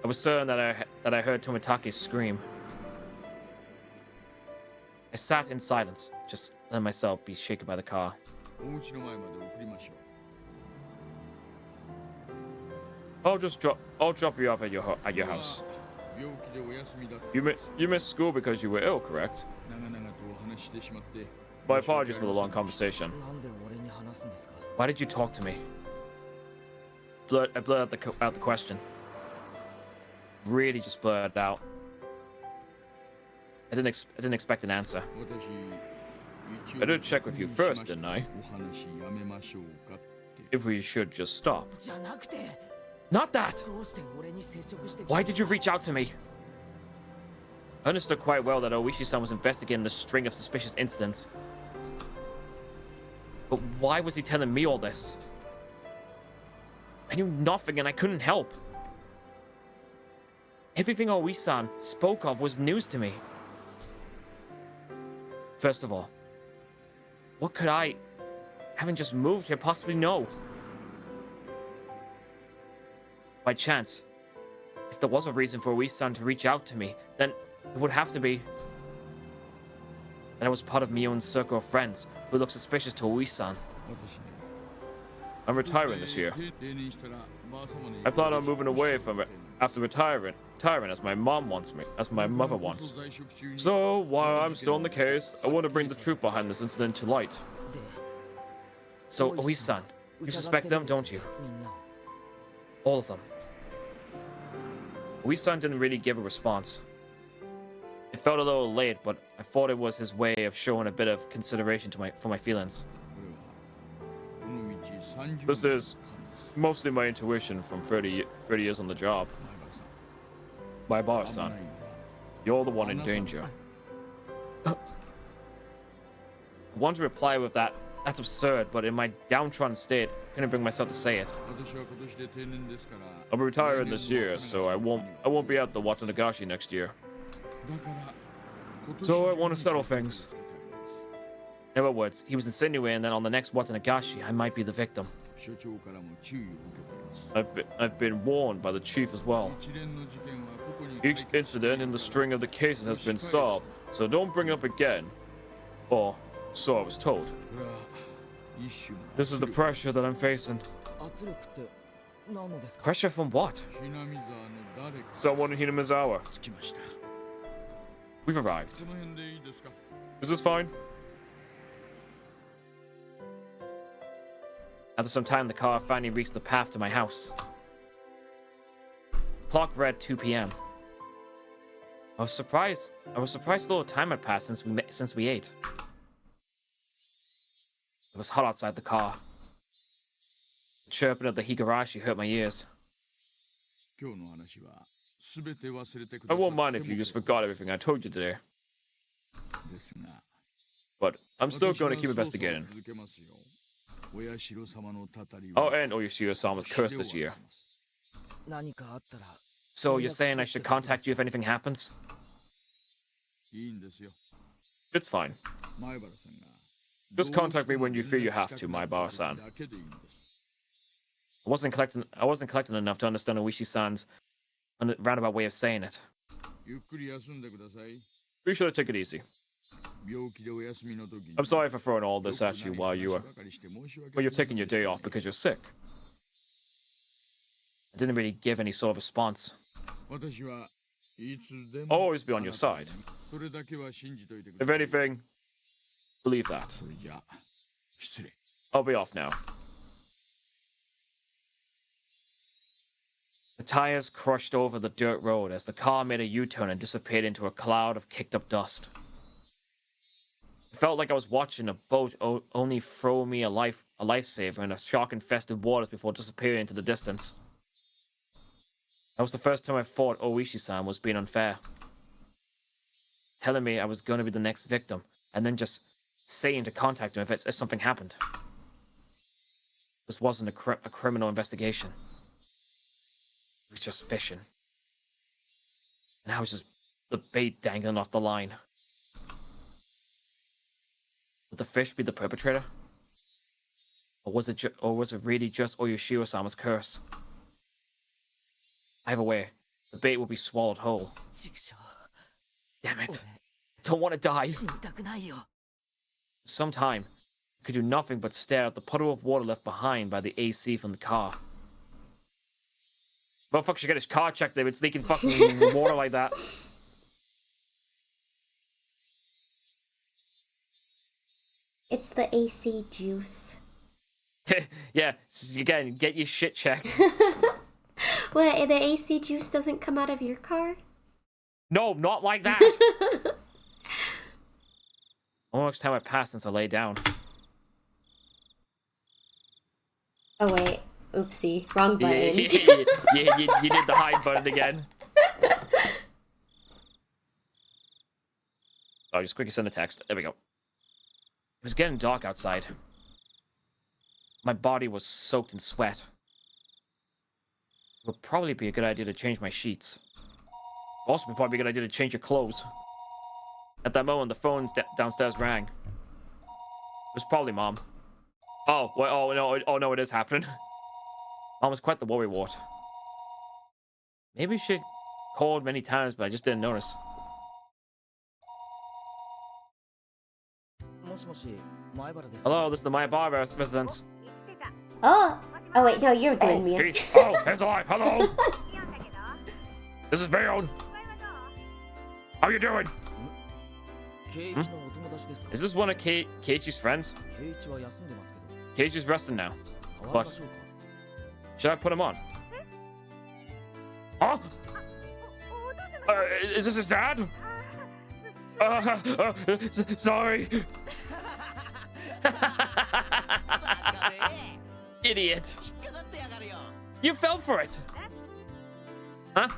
I was certain that I heard Tomitaki scream. I sat in silence, just letting myself be shaken by the car. I'll drop you off at your house. You missed school because you were ill, correct? My apologies for the long conversation. Why did you talk to me? I blurted out the question. Really just blurted it out. I didn't expect an answer. I did check with you first, didn't I? If we should just stop. Not that! Why did you reach out to me? I understood quite well that Oishi-san was investigating the string of suspicious incidents. But why was he telling me all this? I knew nothing and I couldn't help. Everything Oishi-san spoke of was news to me. First of all, what could I, having just moved here, possibly know? By chance, if there was a reason for Oishi-san to reach out to me, then it would have to be that I was part of Mion's circle of friends who look suspicious to Oishi-san. I'm retiring this year. I plan on moving away from it after retiring as my mother wants. So, while I'm still in the case, I want to bring the truth behind this incident to light. So, Oishi-san, you suspect them, don't you? All of them. Oishi-san didn't really give a response. It felt a little late, but I thought it was his way of showing a bit of consideration for my feelings. This is mostly my intuition from 30 years on the job. My boss-san, you're the one in danger. I want to reply with that. That's absurd, but in my downtrodden state, I couldn't bring myself to say it. I'll be retiring this year, so I won't be at the Onikakushi next year. So I want to settle things. In other words, he was insinuating that on the next Onikakushi, I might be the victim. I've been warned by the chief as well. Each incident in the string of the cases has been solved, so don't bring it up again. Or, so I was told. This is the pressure that I'm facing. Pressure from what? Someone in Hinamizawa. We've arrived. Is this fine? After some time, the car finally reached the path to my house. Clock read 2 p.m. I was surprised a little time had passed since we ate. It was hot outside the car. The chirping of the Higurashi hurt my ears. I won't mind if you just forgot everything I told you today. But I'm still going to keep investigating. I'll end Oyashiro-sama's curse this year. So you're saying I should contact you if anything happens? It's fine. Just contact me when you feel you have to, my boss-san. I wasn't collecting enough to understand Oishi-san's roundabout way of saying it. Be sure to take it easy. I'm sorry for throwing all this at you while you're taking your day off because you're sick. I didn't really give any sort of response. I'll always be on your side. If anything, believe that. I'll be off now. The tires crushed over the dirt road as the car made a U-turn and disappeared into a cloud of kicked-up dust. It felt like I was watching a boat only throw me a lifesaver in the shark-infested waters before disappearing into the distance. That was the first time I thought Oishi-san was being unfair. Telling me I was going to be the next victim, and then just saying to contact him if something happened. This wasn't a criminal investigation. It was just fishing. And I was just the bait dangling off the line. Would the fish be the perpetrator? Or was it really just Oyashiro-sama's curse? Either way, the bait will be swallowed whole. Damn it. I don't want to die. For some time, I could do nothing but stare at the puddle of water left behind by the AC from the car. Motherfucker should get his car checked. They've been sneaking fucking water like that. It's the AC juice. Yeah, again, get your shit checked. What, the AC juice doesn't come out of your car? No, not like that. Almost time I passed since I lay down. Oh wait, oopsie, wrong button. You did the hide button again. Oh, just quickly send a text. There we go. It was getting dark outside. My body was soaked in sweat. It would probably be a good idea to change my sheets. Also, would probably be a good idea to change your clothes. At that moment, the phone downstairs rang. It was probably Mom. Oh, wait, oh no, it is happening. Mom was quite the worrywart. Maybe she called many times, but I just didn't notice. Hello, this is the Maibara residence. Oh wait, no, you're doing me. Oh, he's alive. Hello. This is Bayon. How you doing? Is this one of Keiichi's friends? Keiichi's resting now. But should I put him on? Huh? Is this his dad? Sorry. Idiot. You fell for it. Huh?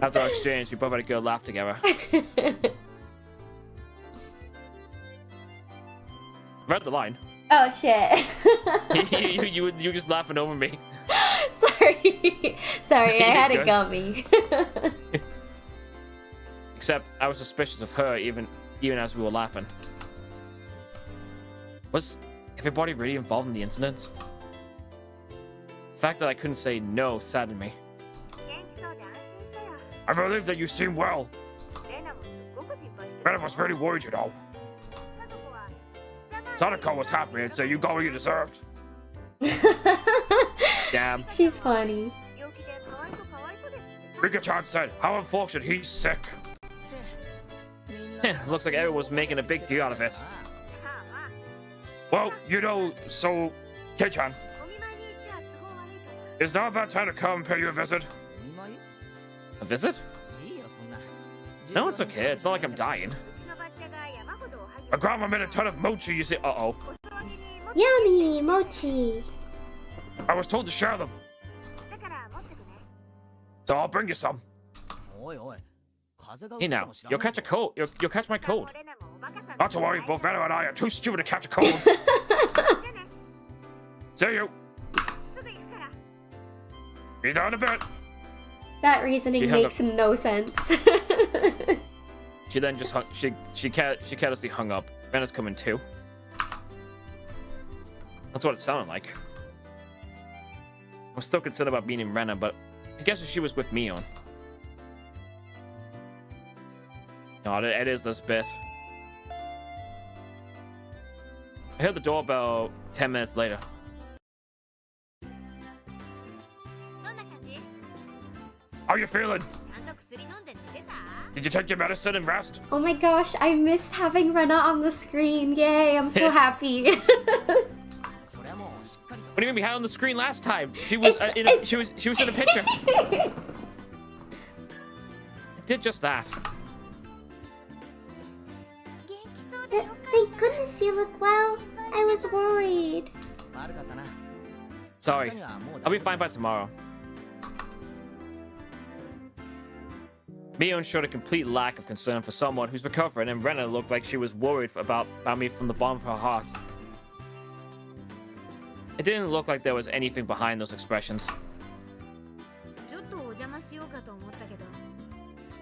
After our exchange, we both had a good laugh together. Read the line. Oh shit. you just laughing over me. Sorry, I had a Good. gummy. Except I was suspicious of her even as we were laughing. Was everybody really involved in the incident? The fact that I couldn't say no saddened me. I believe that you seem well. Rena was very worried, you know. Sadako was happy, so you got what you deserved. Damn. She's funny. Rika-chan said, how unfortunate, he's sick. Looks like everyone was making a big deal out of it. Well, you know, so, Kei-chan, is now about time to come pay you a visit? A visit? No, it's okay. It's not like I'm dying. My grandma made a ton of mochi, you see. Uh-oh. Yummy mochi. I was told to share them. So I'll bring you some. Hey now, you'll catch a cold. You'll catch my cold. Not to worry, both Venom and I are too stupid to catch a cold. See you. Be there in a bit. That reasoning makes no sense. She then just hung. She carelessly hung up. Vena's coming too. That's what it sounded like. I'm still concerned about being in Rena, but I guess she was with me on. No, it is this bit. I heard the doorbell 10 minutes later. How you feeling? Did you take your medicine and rest? Oh my gosh, I missed having Rena on the screen. Yay, I'm so happy. What do you mean we had on the screen last time? She was she was in a picture. I did just that. Thank goodness you look well. I was worried. Sorry. I'll be fine by tomorrow. Mion showed a complete lack of concern for someone who's recovering, and Rena looked like she was worried about me from the bottom of her heart. It didn't look like there was anything behind those expressions.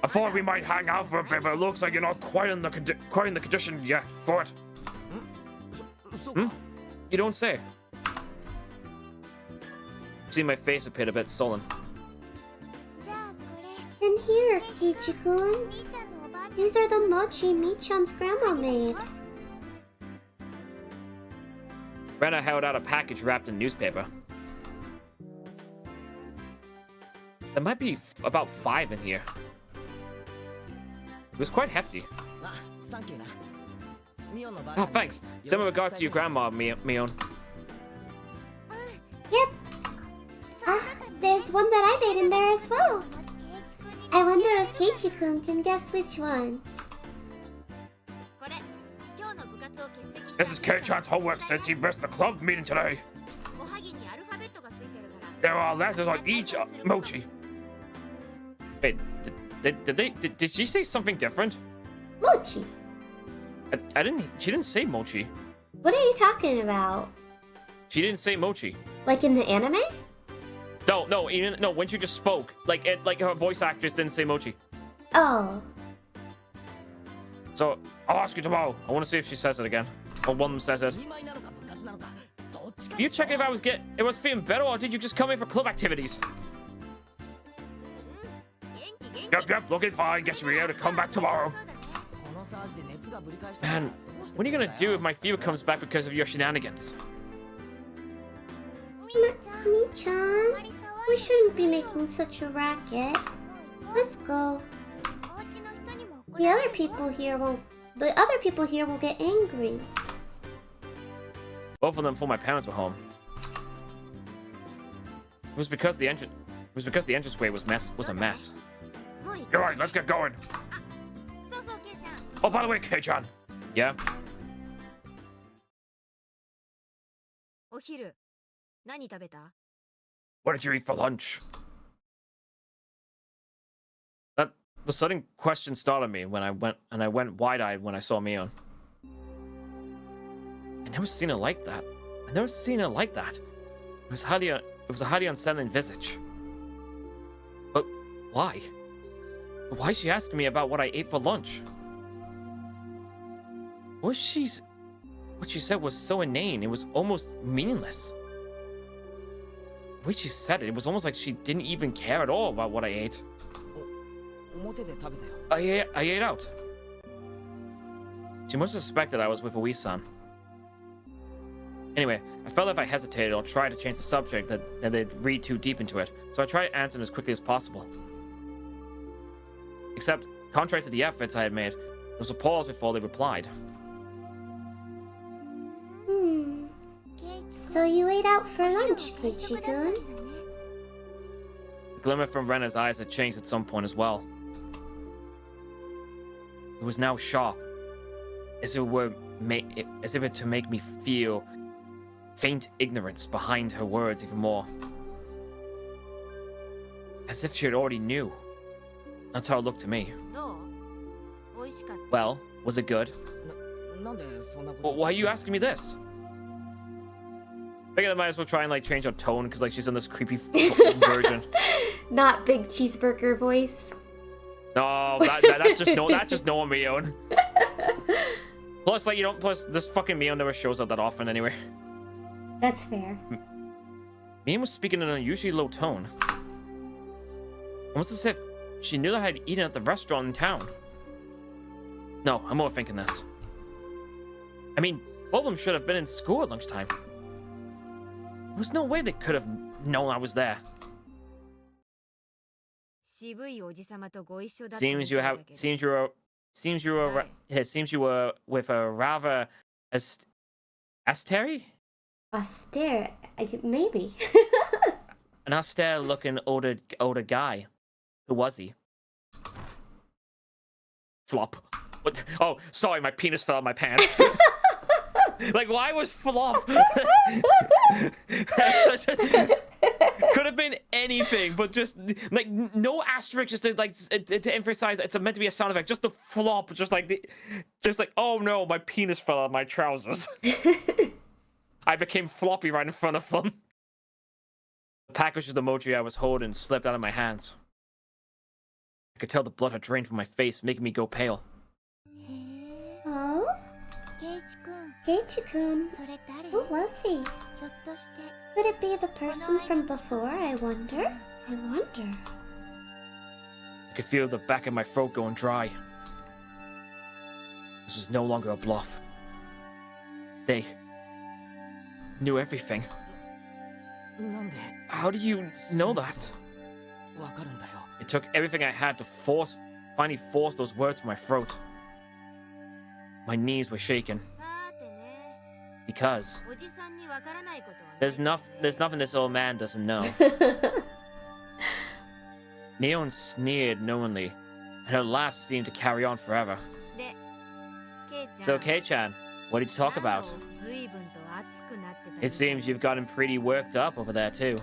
I thought we might hang out for a bit, but it looks like you're not quite in the condition yet for it. Hmm? You don't say. See, my face appeared a bit sullen. And here, Keiichi-kun. These are the mochi Mi-chan's grandma made. Rena held out a package wrapped in newspaper. There might be about 5 in here. It was quite hefty. Oh, thanks. Send my regards to your grandma, Mion. Yep. There's one that I made in there as well. I wonder if Keiichi-kun can guess which one. This is Kei-chan's homework since he missed the club meeting today. There are letters on each mochi. Wait, did she say something different? Mochi. She didn't say mochi. What are you talking about? She didn't say mochi. Like in the anime? No, when she just spoke. Like her voice actress didn't say mochi. Oh. So, I'll ask you tomorrow. I want to see if she says it again. Or one of them says it. You check if I was feeling better, or did you just come in for club activities? Yep, looking fine. Guess you'll be able to come back tomorrow. Man, what are you gonna do if my fever comes back because of your shenanigans? Mi-chan, we shouldn't be making such a racket. Let's go. The other people here will get angry. Both of them before my parents were home. It was because the entranceway was a mess. You're right, let's get going. Oh, by the way, Kei-chan. Yeah? What did you eat for lunch? The sudden question startled me when I went wide-eyed when I saw Mion. I never seen her like that. It was a highly unsettling visage. But why? Why is she asking me about what I ate for lunch? What she said was so inane, it was almost meaningless. The way she said it, it was almost like she didn't even care at all about what I ate. I ate out. She must have suspected I was with Oi-san. Anyway, I felt if I hesitated or tried to change the subject that they'd read too deep into it, so I tried answering as quickly as possible. Except, contrary to the efforts I had made, there was a pause before they replied. So you ate out for lunch, Keiichi-kun? The glimmer from Rena's eyes had changed at some point as well. It was now sharp, as if it to make me feel faint ignorance behind her words even more. As if she had already knew. That's how it looked to me. Well, was it good? Well, why are you asking me this? I think I might as well try and change her tone because she's in this creepy version. Not big cheeseburger voice. No, that's just no Mion. Plus, plus this fucking Mion never shows up that often anyway. That's fair. Mion was speaking in an unusually low tone. Almost as if she knew that I had eaten at the restaurant in town. No, I'm overthinking this. I mean, both of them should have been in school at lunchtime. There was no way they could have known I was there. Seems you were with a rather austere? Austere, maybe. An austere-looking older guy. Who was he? Flop. What? Oh, sorry, my penis fell out of my pants. Why was flop? That's such a... Could have been anything, but just no asterisk, just to emphasize it's meant to be a sound effect. Just the flop, oh no, my penis fell out of my trousers. I became floppy right in front of them. The package of the mochi I was holding slipped out of my hands. I could tell the blood had drained from my face, making me go pale. Oh? Keiichi-kun. Who was he? Could it be the person from before, I wonder? I could feel the back of my throat going dry. This was no longer a bluff. knew everything. How do you know that? It took everything I had to finally force those words from my throat. My knees were shaking. Because there's nothing this old man doesn't know. Neon sneered knowingly, and her laugh seemed to carry on forever. So, Kei-chan, what did you talk about? It seems you've gotten pretty worked up over there, too.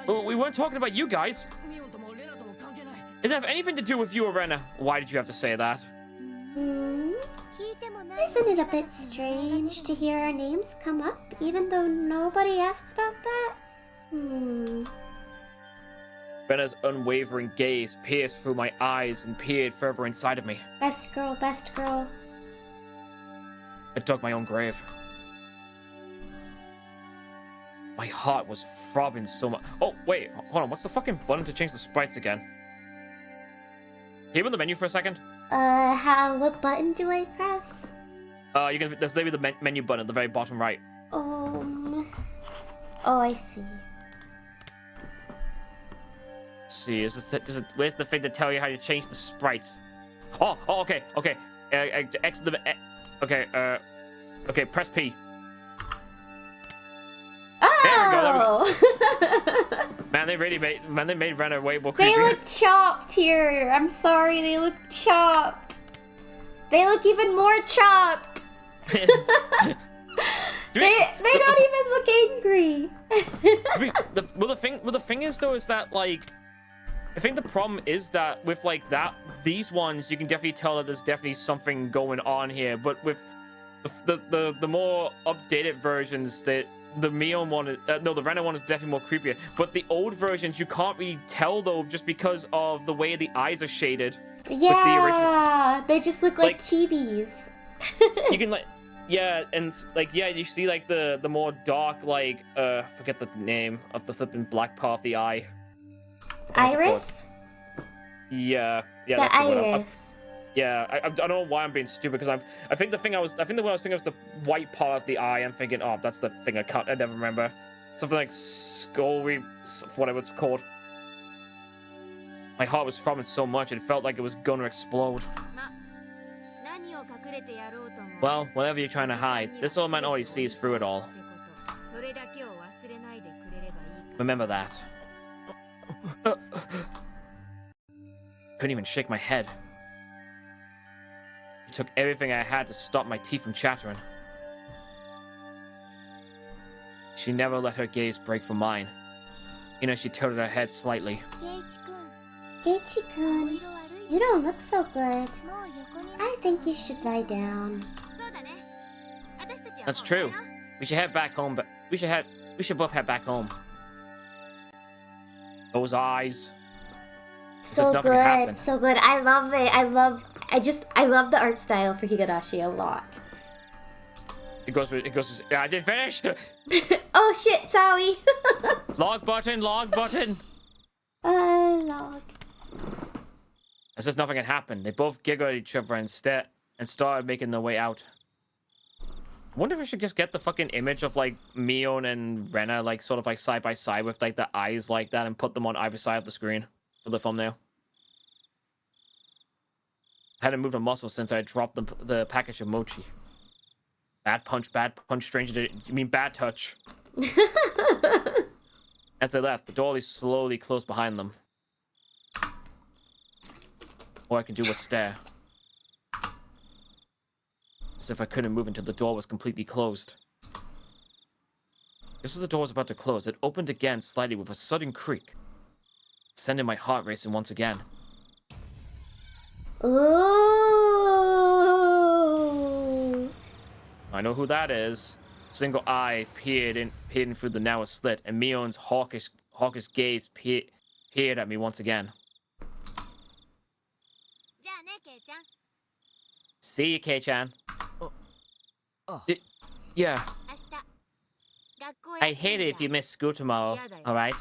Oh, we weren't talking about you guys. It didn't have anything to do with you or Rena. Why did you have to say that? Isn't it a bit strange to hear our names come up, even though nobody asked about that? Rena's unwavering gaze pierced through my eyes and peered further inside of me. Best girl, best girl. I dug my own grave. My heart was throbbing so much. Oh, wait, hold on. What's the fucking button to change the sprites again? Can you open the menu for a second? What button do I press? There's maybe the menu button at the very bottom right. Oh, I see. Let's see, where's the thing to tell you how to change the sprites? Oh, okay. X the, okay, press P. Oh! There we go. Man, they made Rena way more creepy. They look chopped here. I'm sorry, they look chopped. They look even more chopped. They don't even look angry. The thing is though is that like, I think the problem is that with like these ones you can definitely tell that there's definitely something going on here, but with the more updated versions that. The Mion one, the Rena one is definitely more creepier. But the old versions, you can't really tell though, just because of the way the eyes are shaded. Yeah, with the original. They just look like chibis. You can you see like the more dark forget the name of the flipping black part of the eye. Iris? Yeah, the that's the iris. Yeah, I don't know why I'm being stupid because I think the one I was thinking was the white part of the eye. I'm thinking, oh, that's the thing I never remember. Something like Scully, whatever it's called. My heart was throbbing so much it felt like it was gonna explode. Well, whatever you're trying to hide, this old man always sees through it all. Remember that. Couldn't even shake my head. It took everything I had to stop my teeth from chattering. She never let her gaze break from mine. She tilted her head slightly. Keiichi-kun, you don't look so good. I think you should lie down. That's true. We should head back home, but we should both head back home. Those eyes. So good, so good. I love it. I love the art style for Higurashi a lot. It goes. I didn't finish. Oh shit, sorry. Log button. Log. As if nothing had happened, they both giggled at each other and started making their way out. I wonder if we should just get the fucking image of like Mion and Rena like sort of like side by side with like the eyes like that and put them on either side of the screen for the thumbnail. I hadn't moved a muscle since I dropped the package of mochi. Bad punch, stranger. You mean bad touch. As they left, the door slowly closed behind them. All I could do was stare. As if I couldn't move until the door was completely closed. Just as the door was about to close, it opened again slightly with a sudden creak, sending my heart racing once again. Ooh. I know who that is. A single eye peered in through the narrow slit, and Mion's hawkish gaze peered at me once again. See you, Kei-chan. Yeah. I'd hate it if you missed school tomorrow, alright?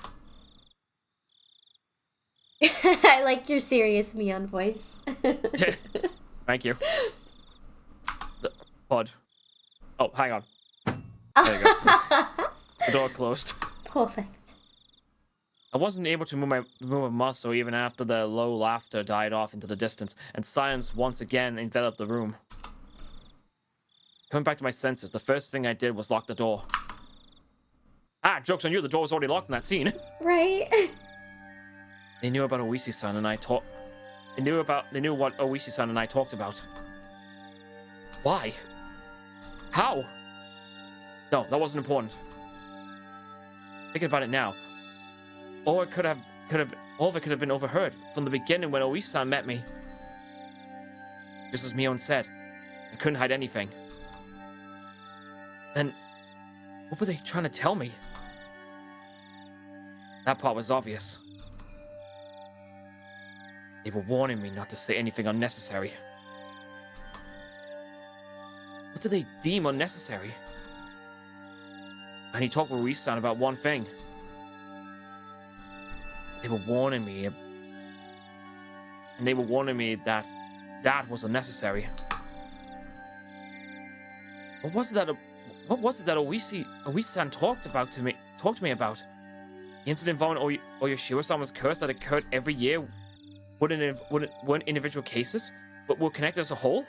I like your serious Mion voice. Thank you. Pod. Oh, hang on. There you go. The door closed. Perfect. I wasn't able to move a muscle even after the low laughter died off into the distance, and silence once again enveloped the room. Coming back to my senses, the first thing I did was lock the door. Ah, joke's on you, the door was already locked in that scene. Right? They knew about Oishi-san and I talked... They knew what Oishi-san and I talked about. Why? How? No, that wasn't important. Thinking about it now, all of it could have been overheard from the beginning when Oishi-san met me. Just as Mion said, I couldn't hide anything. Then, what were they trying to tell me? That part was obvious. They were warning me not to say anything unnecessary. What did they deem unnecessary? And he talked with Oishi-san about one thing. They were warning me, and they were warning me that that was unnecessary. What was it that Oishi-san talked to me about? The incident involving Oyashiro-san was cursed that occurred every year weren't individual cases, but were connected as a whole?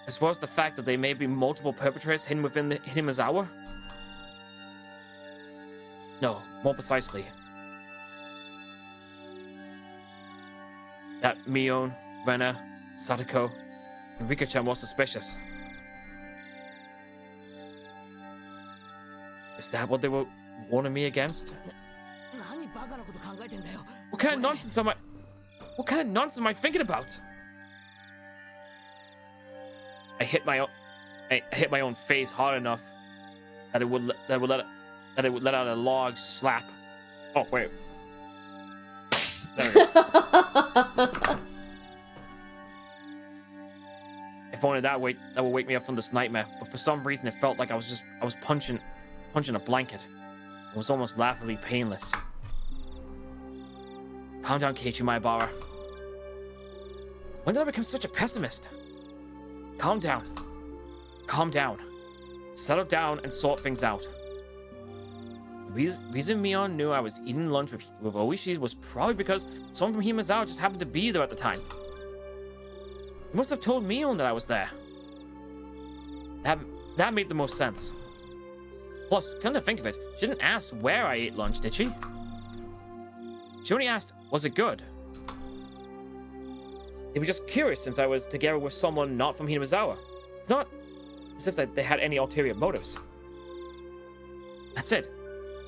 As well as the fact that there may be multiple perpetrators hidden within the Himizawa? No, more precisely. That Mion, Rena, Sadako, and Rika-chan were suspicious. Is that what they were warning me against? What kind of nonsense am I thinking about? I hit my own face hard enough that it would let out a large slap. Oh wait. There we go. If only that would wake me up from this nightmare, but for some reason it felt like I was punching a blanket. It was almost laughably painless. Calm down, Keiichi Maebara. When did I become such a pessimist? Calm down. Calm down. Settle down and sort things out. The reason Mion knew I was eating lunch with Oishi was probably because someone from Himizawa just happened to be there at the time. He must have told Mion that I was there. That made the most sense. Plus, come to think of it, she didn't ask where I ate lunch, did she? She only asked, was it good? They were just curious since I was together with someone not from Himizawa. It's not as if they had any ulterior motives. That's it.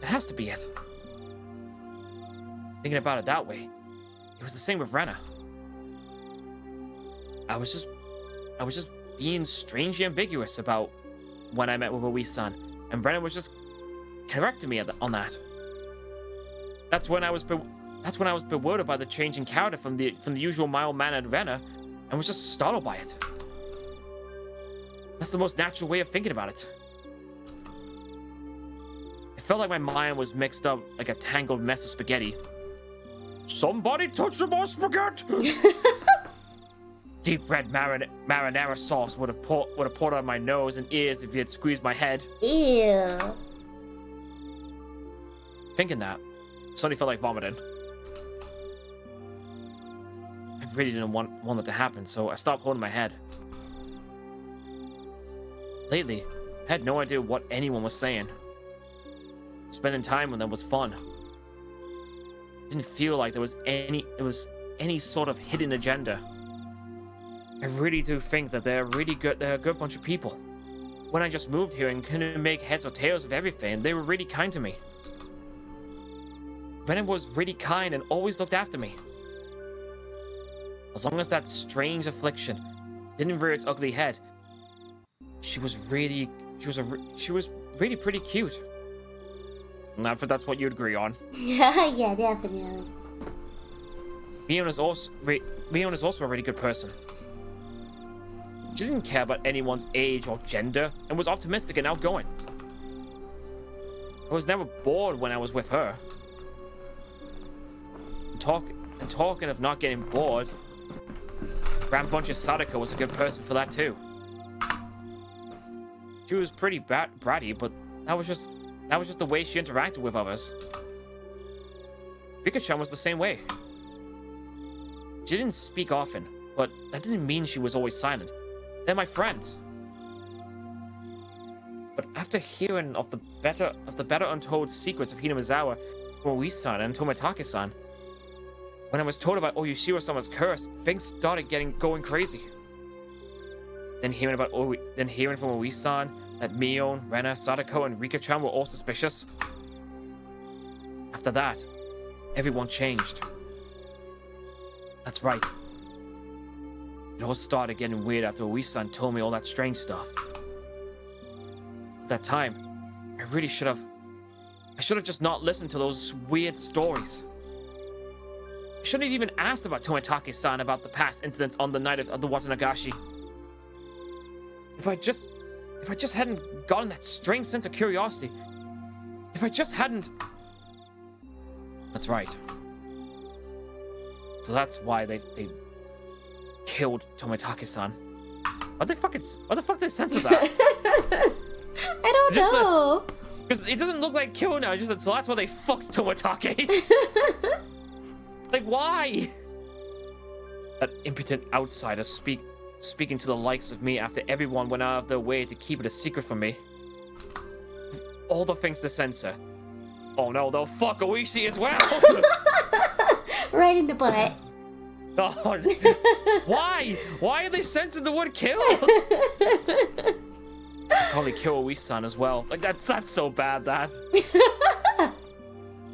It has to be it. Thinking about it that way, it was the same with Rena. I was just being strangely ambiguous about when I met with Oishi-san, and Rena was just correcting me on that. That's when I was bewildered by the change in character from the usual mild-mannered Rena, and was just startled by it. That's the most natural way of thinking about it. It felt like my mind was mixed up like a tangled mess of spaghetti. Somebody touch my spaghetti! Deep red marinara sauce would have poured on my nose and ears if you had squeezed my head. Ew. Thinking that, suddenly felt like vomiting. I really didn't want that to happen, so I stopped holding my head. Lately, I had no idea what anyone was saying. Spending time with them was fun. Didn't feel like there was any sort of hidden agenda. I really do think that they're a good bunch of people. When I just moved here and couldn't make heads or tails of everything, they were really kind to me. Rena was really kind and always looked after me. As long as that strange affliction didn't rear its ugly head, she was really pretty cute. Not if that's what you'd agree on. Yeah, definitely. Mion is also a really good person. She didn't care about anyone's age or gender, and was optimistic and outgoing. I was never bored when I was with her. And talking of not getting bored, Grandpuncher Sadako was a good person for that too. She was pretty bratty, but that was just the way she interacted with others. Rika-chan was the same way. She didn't speak often, but that didn't mean she was always silent. They're my friends. But after hearing of the better untold secrets of Hinamizawa, Mori-san and Tomitake-san, when I was told about Oyashiro-sama's curse, things started going crazy. Then hearing from Oi-san that Mion, Rena, Sadako, and Rika-chan were all suspicious. After that, everyone changed. That's right. It all started getting weird after Oi-san told me all that strange stuff. At that time, I should have just not listened to those weird stories. I shouldn't have even asked about Tomitake-san about the past incidents on the night of the Watanagashi. If I just hadn't gotten that strange sense of curiosity. If I just hadn't... That's right. So that's why they killed Tomitake-san. Why the fuck did they censor that? I don't know. Because it doesn't look like kill now. So that's why they fucked Tomitake. Like, why? That impotent outsider speaking to the likes of me after everyone went out of their way to keep it a secret from me. All the things to censor. Oh no, they'll fuck Oishi as well. Right in the butt. Oh, why? Why are they censoring the word kill? Probably kill Oishi-san as well. Like that's so bad that.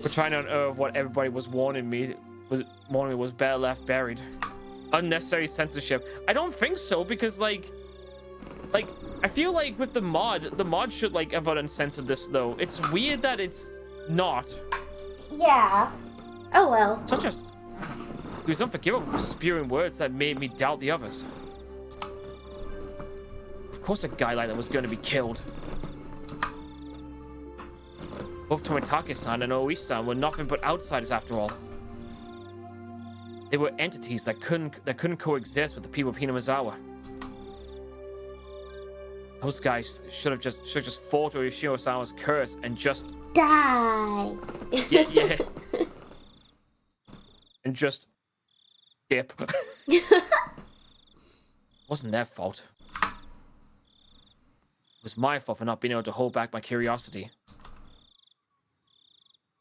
We're trying to unearth what everybody was warning me was better left buried. Unnecessary censorship. I don't think so because like I feel like with the mod should like have uncensored this though. It's weird that it's not. Yeah. Oh well. He was unforgivable for spewing words that made me doubt the others. Of course a guy like that was going to be killed. Both Tomitake-san and Oishi-san were nothing but outsiders after all. They were entities that couldn't coexist with the people of Hinamizawa. Those guys should have just fought Oyashiro-sama's curse and just die. Yeah. And just dip. Wasn't their fault. It was my fault for not being able to hold back my curiosity.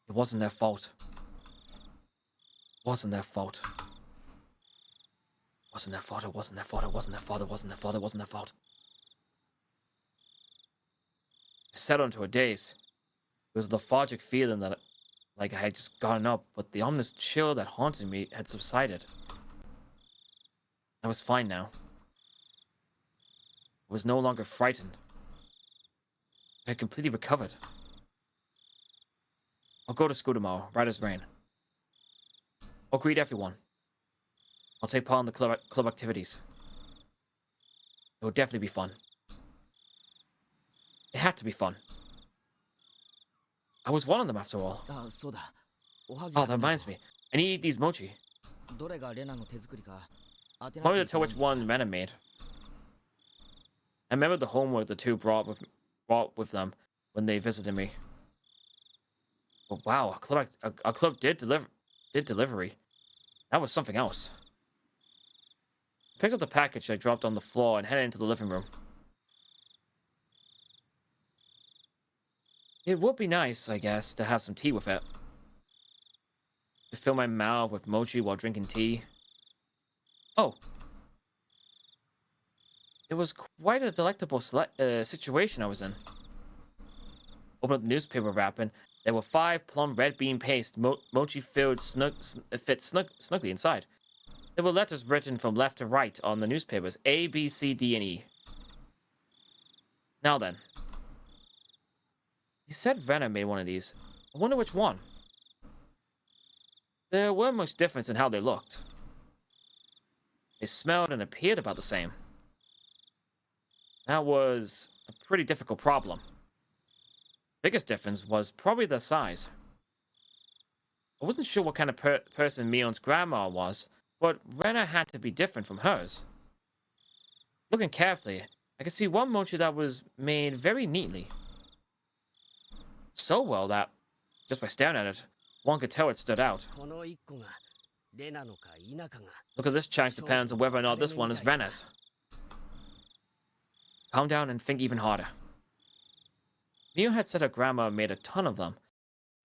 It wasn't their fault. It wasn't their fault. It wasn't their fault. It wasn't their fault. It wasn't their fault. It wasn't their fault. It wasn't their fault. I settled into a daze. It was a lethargic feeling that like I had just gotten up, but the ominous chill that haunted me had subsided. I was fine now. I was no longer frightened. I had completely recovered. I'll go to school tomorrow, right as rain. I'll greet everyone. I'll take part in the club activities. It will definitely be fun. It had to be fun. I was one of them after all. Oh, that reminds me. I need to eat these mochi. Want me to tell which one Rena made? I remember the homework the two brought with them when they visited me. But wow, a club did delivery. That was something else. I picked up the package I dropped on the floor and headed into the living room. It would be nice, I guess, to have some tea with it. To fill my mouth with mochi while drinking tea. Oh. It was quite a delectable situation I was in. Open up the newspaper wrapping. There were 5 plum red bean paste mochi filled fit snugly inside. There were letters written from left to right on the newspapers. A, B, C, D, and E. Now then. He said Rena made one of these. I wonder which one. There weren't much difference in how they looked. They smelled and appeared about the same. That was a pretty difficult problem. Biggest difference was probably their size. I wasn't sure what kind of person Mion's grandma was, but Rena had to be different from hers. Looking carefully, I could see one mochi that was made very neatly. So well that, just by staring at it, one could tell it stood out. Look at this chance depends on whether or not this one is Rena's. Calm down and think even harder. Mio had said her grandma made a ton of them,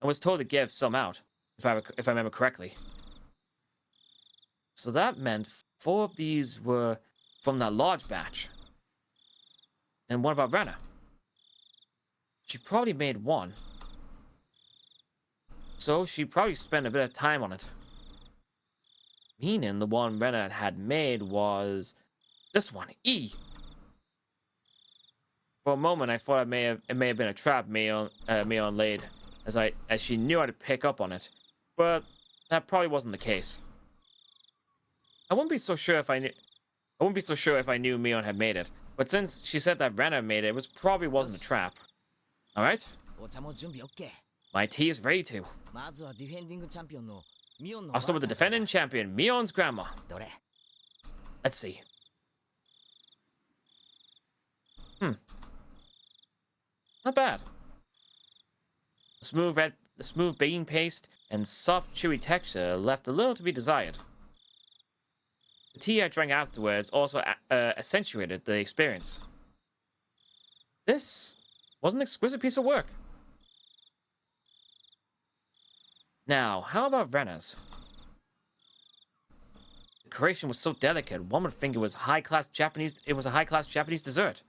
and was told to give some out, if I remember correctly. So that meant 4 of these were from that large batch. And what about Rena? She probably made 1. So she probably spent a bit of time on it. Meaning the one Rena had made was this one, E. For a moment, I thought it may have been a trap Mion laid, as she knew how to pick up on it, but that probably wasn't the case. I wouldn't be so sure if I knew Mion had made it, but since she said that Rena made it, it probably wasn't a trap. All right, my tea is ready too. I'll start with the defending champion, Mion's grandma. Let's see. Not bad. The smooth baking paste and soft, chewy texture left a little to be desired. The tea I drank afterwards also accentuated the experience. This was an exquisite piece of work. Now, how about Rena's? The creation was so delicate, one would think it was a high-class Japanese dessert.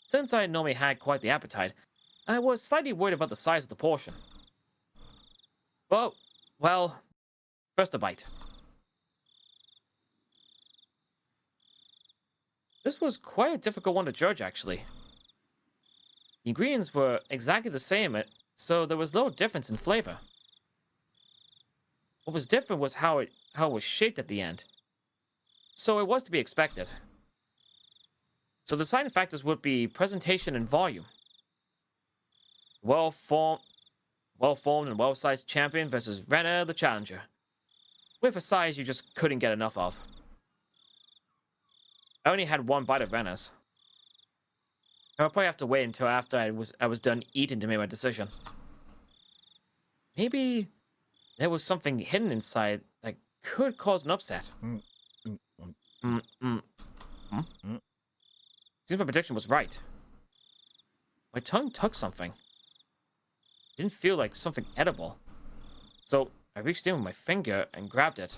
Since I normally had quite the appetite, I was slightly worried about the size of the portion. Well, first a bite. This was quite a difficult one to judge, actually. The ingredients were exactly the same, so there was little difference in flavor. What was different was how it was shaped at the end. So it was to be expected. So the deciding factors would be presentation and volume. Well-formed and well-sized champion versus Rena the challenger, with a size you just couldn't get enough of. I only had 1 bite of Rena's. I'll probably have to wait until after I was done eating to make my decision. Maybe there was something hidden inside that could cause an upset. Seems my prediction was right. My tongue took something. It didn't feel like something edible. So I reached in with my finger and grabbed it.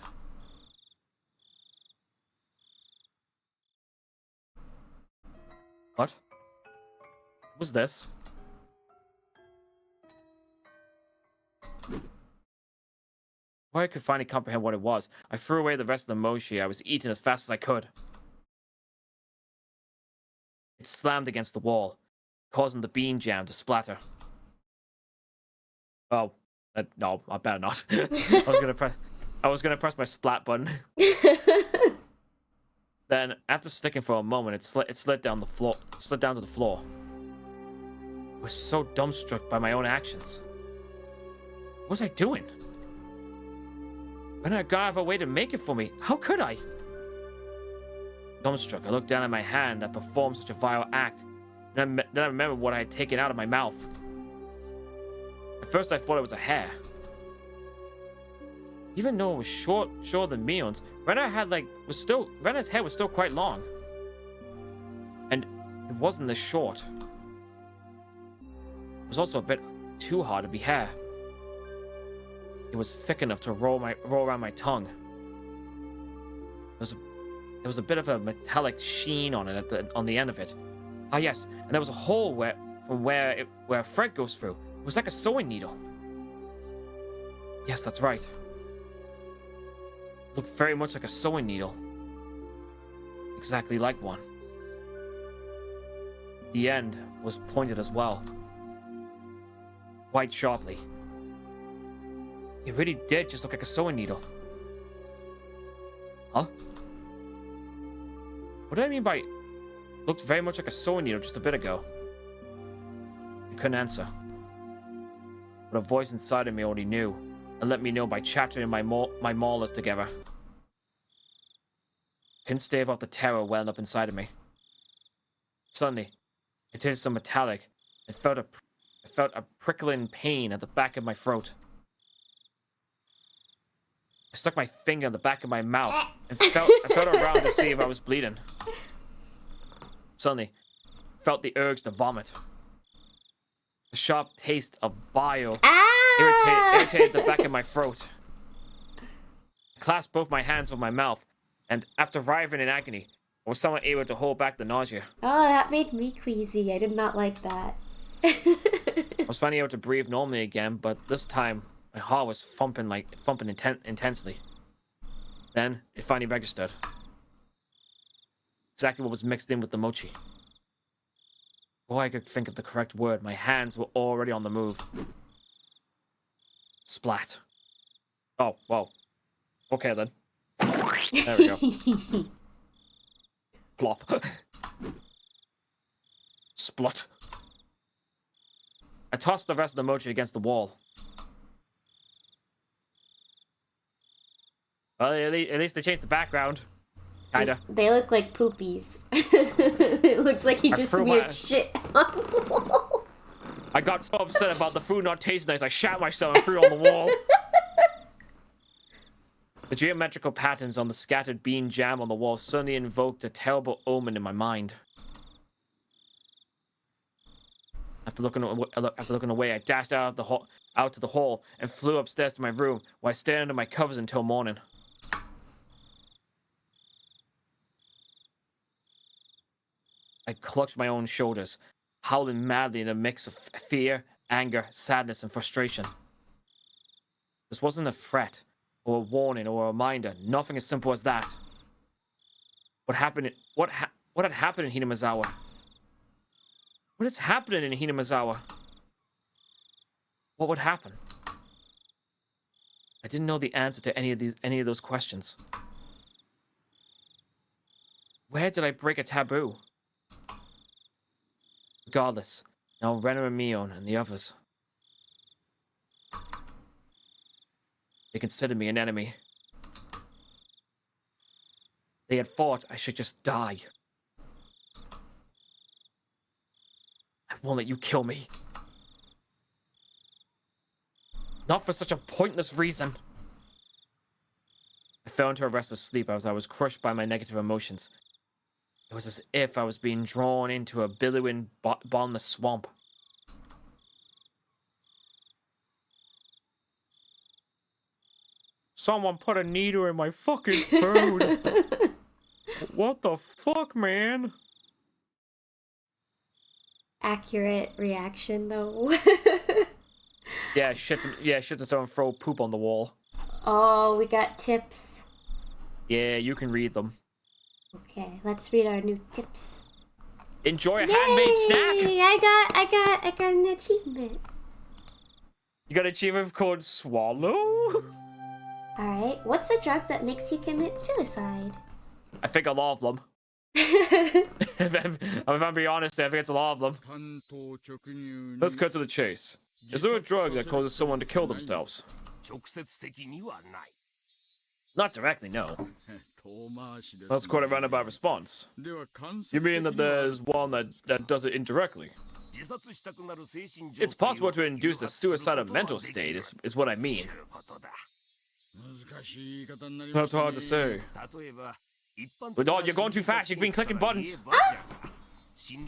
What? What was this? Before I could finally comprehend what it was, I threw away the rest of the mochi I was eating as fast as I could. It slammed against the wall, causing the bean jam to splatter. Oh, no, I better not. I was gonna press my splat button. Then, after sticking for a moment, it slid down the floor. It slid down to the floor. I was so dumbstruck by my own actions. What was I doing? When I got out of a way to make it for me, how could I? Dumbstruck, I looked down at my hand that performed such a vile act. Then I remembered what I had taken out of my mouth. At first, I thought it was a hair. Even though it was shorter than Mion's, Rena's hair was still quite long. And it wasn't this short. It was also a bit too hard to be hair. It was thick enough to roll around my tongue. There was a bit of a metallic sheen on it on the end of it. Ah yes, and there was a hole where a thread goes through. It was like a sewing needle. Yes, that's right. It looked very much like a sewing needle. Exactly like one. The end was pointed as well. Quite sharply. It really did just look like a sewing needle. Huh? What do I mean by looked very much like a sewing needle just a bit ago? I couldn't answer. But a voice inside of me already knew, and let me know by chattering my molars together. Couldn't stave off the terror welling up inside of me. Suddenly, it tasted so metallic. I felt a prickling pain at the back of my throat. I stuck my finger in the back of my mouth and I felt around to see if I was bleeding. Suddenly, I felt the urge to vomit. The sharp taste of bile irritated the back of my throat. I clasped both my hands over my mouth, and after writhing in agony, I was somewhat able to hold back the nausea. Oh, that made me queasy. I did not like that. I was finally able to breathe normally again, but this time my heart was thumping intensely. Then it finally registered. Exactly what was mixed in with the mochi. Before I could think of the correct word, my hands were already on the move. Splat. Oh, well. Okay then. There we go. Plop. Splut. I tossed the rest of the mochi against the wall. Well, at least they changed the background. Kinda. They look like poopies. It looks like he just smeared shit on the wall. I got so upset about the food not tasting nice, I shat myself and threw it on the wall. The geometrical patterns on the scattered bean jam on the wall suddenly invoked a terrible omen in my mind. After looking away, I dashed out to the hall and flew upstairs to my room, where I stayed under my covers until morning. I clutched my own shoulders, howling madly in a mix of fear, anger, sadness, and frustration. This wasn't a threat, or a warning, or a reminder. Nothing as simple as that. What had happened in Hinamizawa? What is happening in Hinamizawa? What would happen? I didn't know the answer to any of those questions. Where did I break a taboo? Regardless, now Renner and Mion and the others. They considered me an enemy. They had thought I should just die. I won't let you kill me. Not for such a pointless reason. I fell into a restless sleep as I was crushed by my negative emotions. It was as if I was being drawn into a billowing, bottomless swamp. Someone put a needle in my fucking food. What the fuck, man? Accurate reaction, though. Yeah, shit to someone throw poop on the wall. Oh, we got tips. Yeah, you can read them. Okay, let's read our new tips. Enjoy a handmade snack. I got an achievement. You got an achievement called Swallow? Alright, what's a drug that makes you commit suicide? I think a lot of them. If I'm being honest, I think it's a lot of them. Let's cut to the chase. Is there a drug that causes someone to kill themselves? Not directly, no. That's quite a roundabout response. You mean that there's one that does it indirectly? It's possible to induce a suicidal mental state, is what I mean. That's hard to say. But you're going too fast, you've been clicking buttons. Can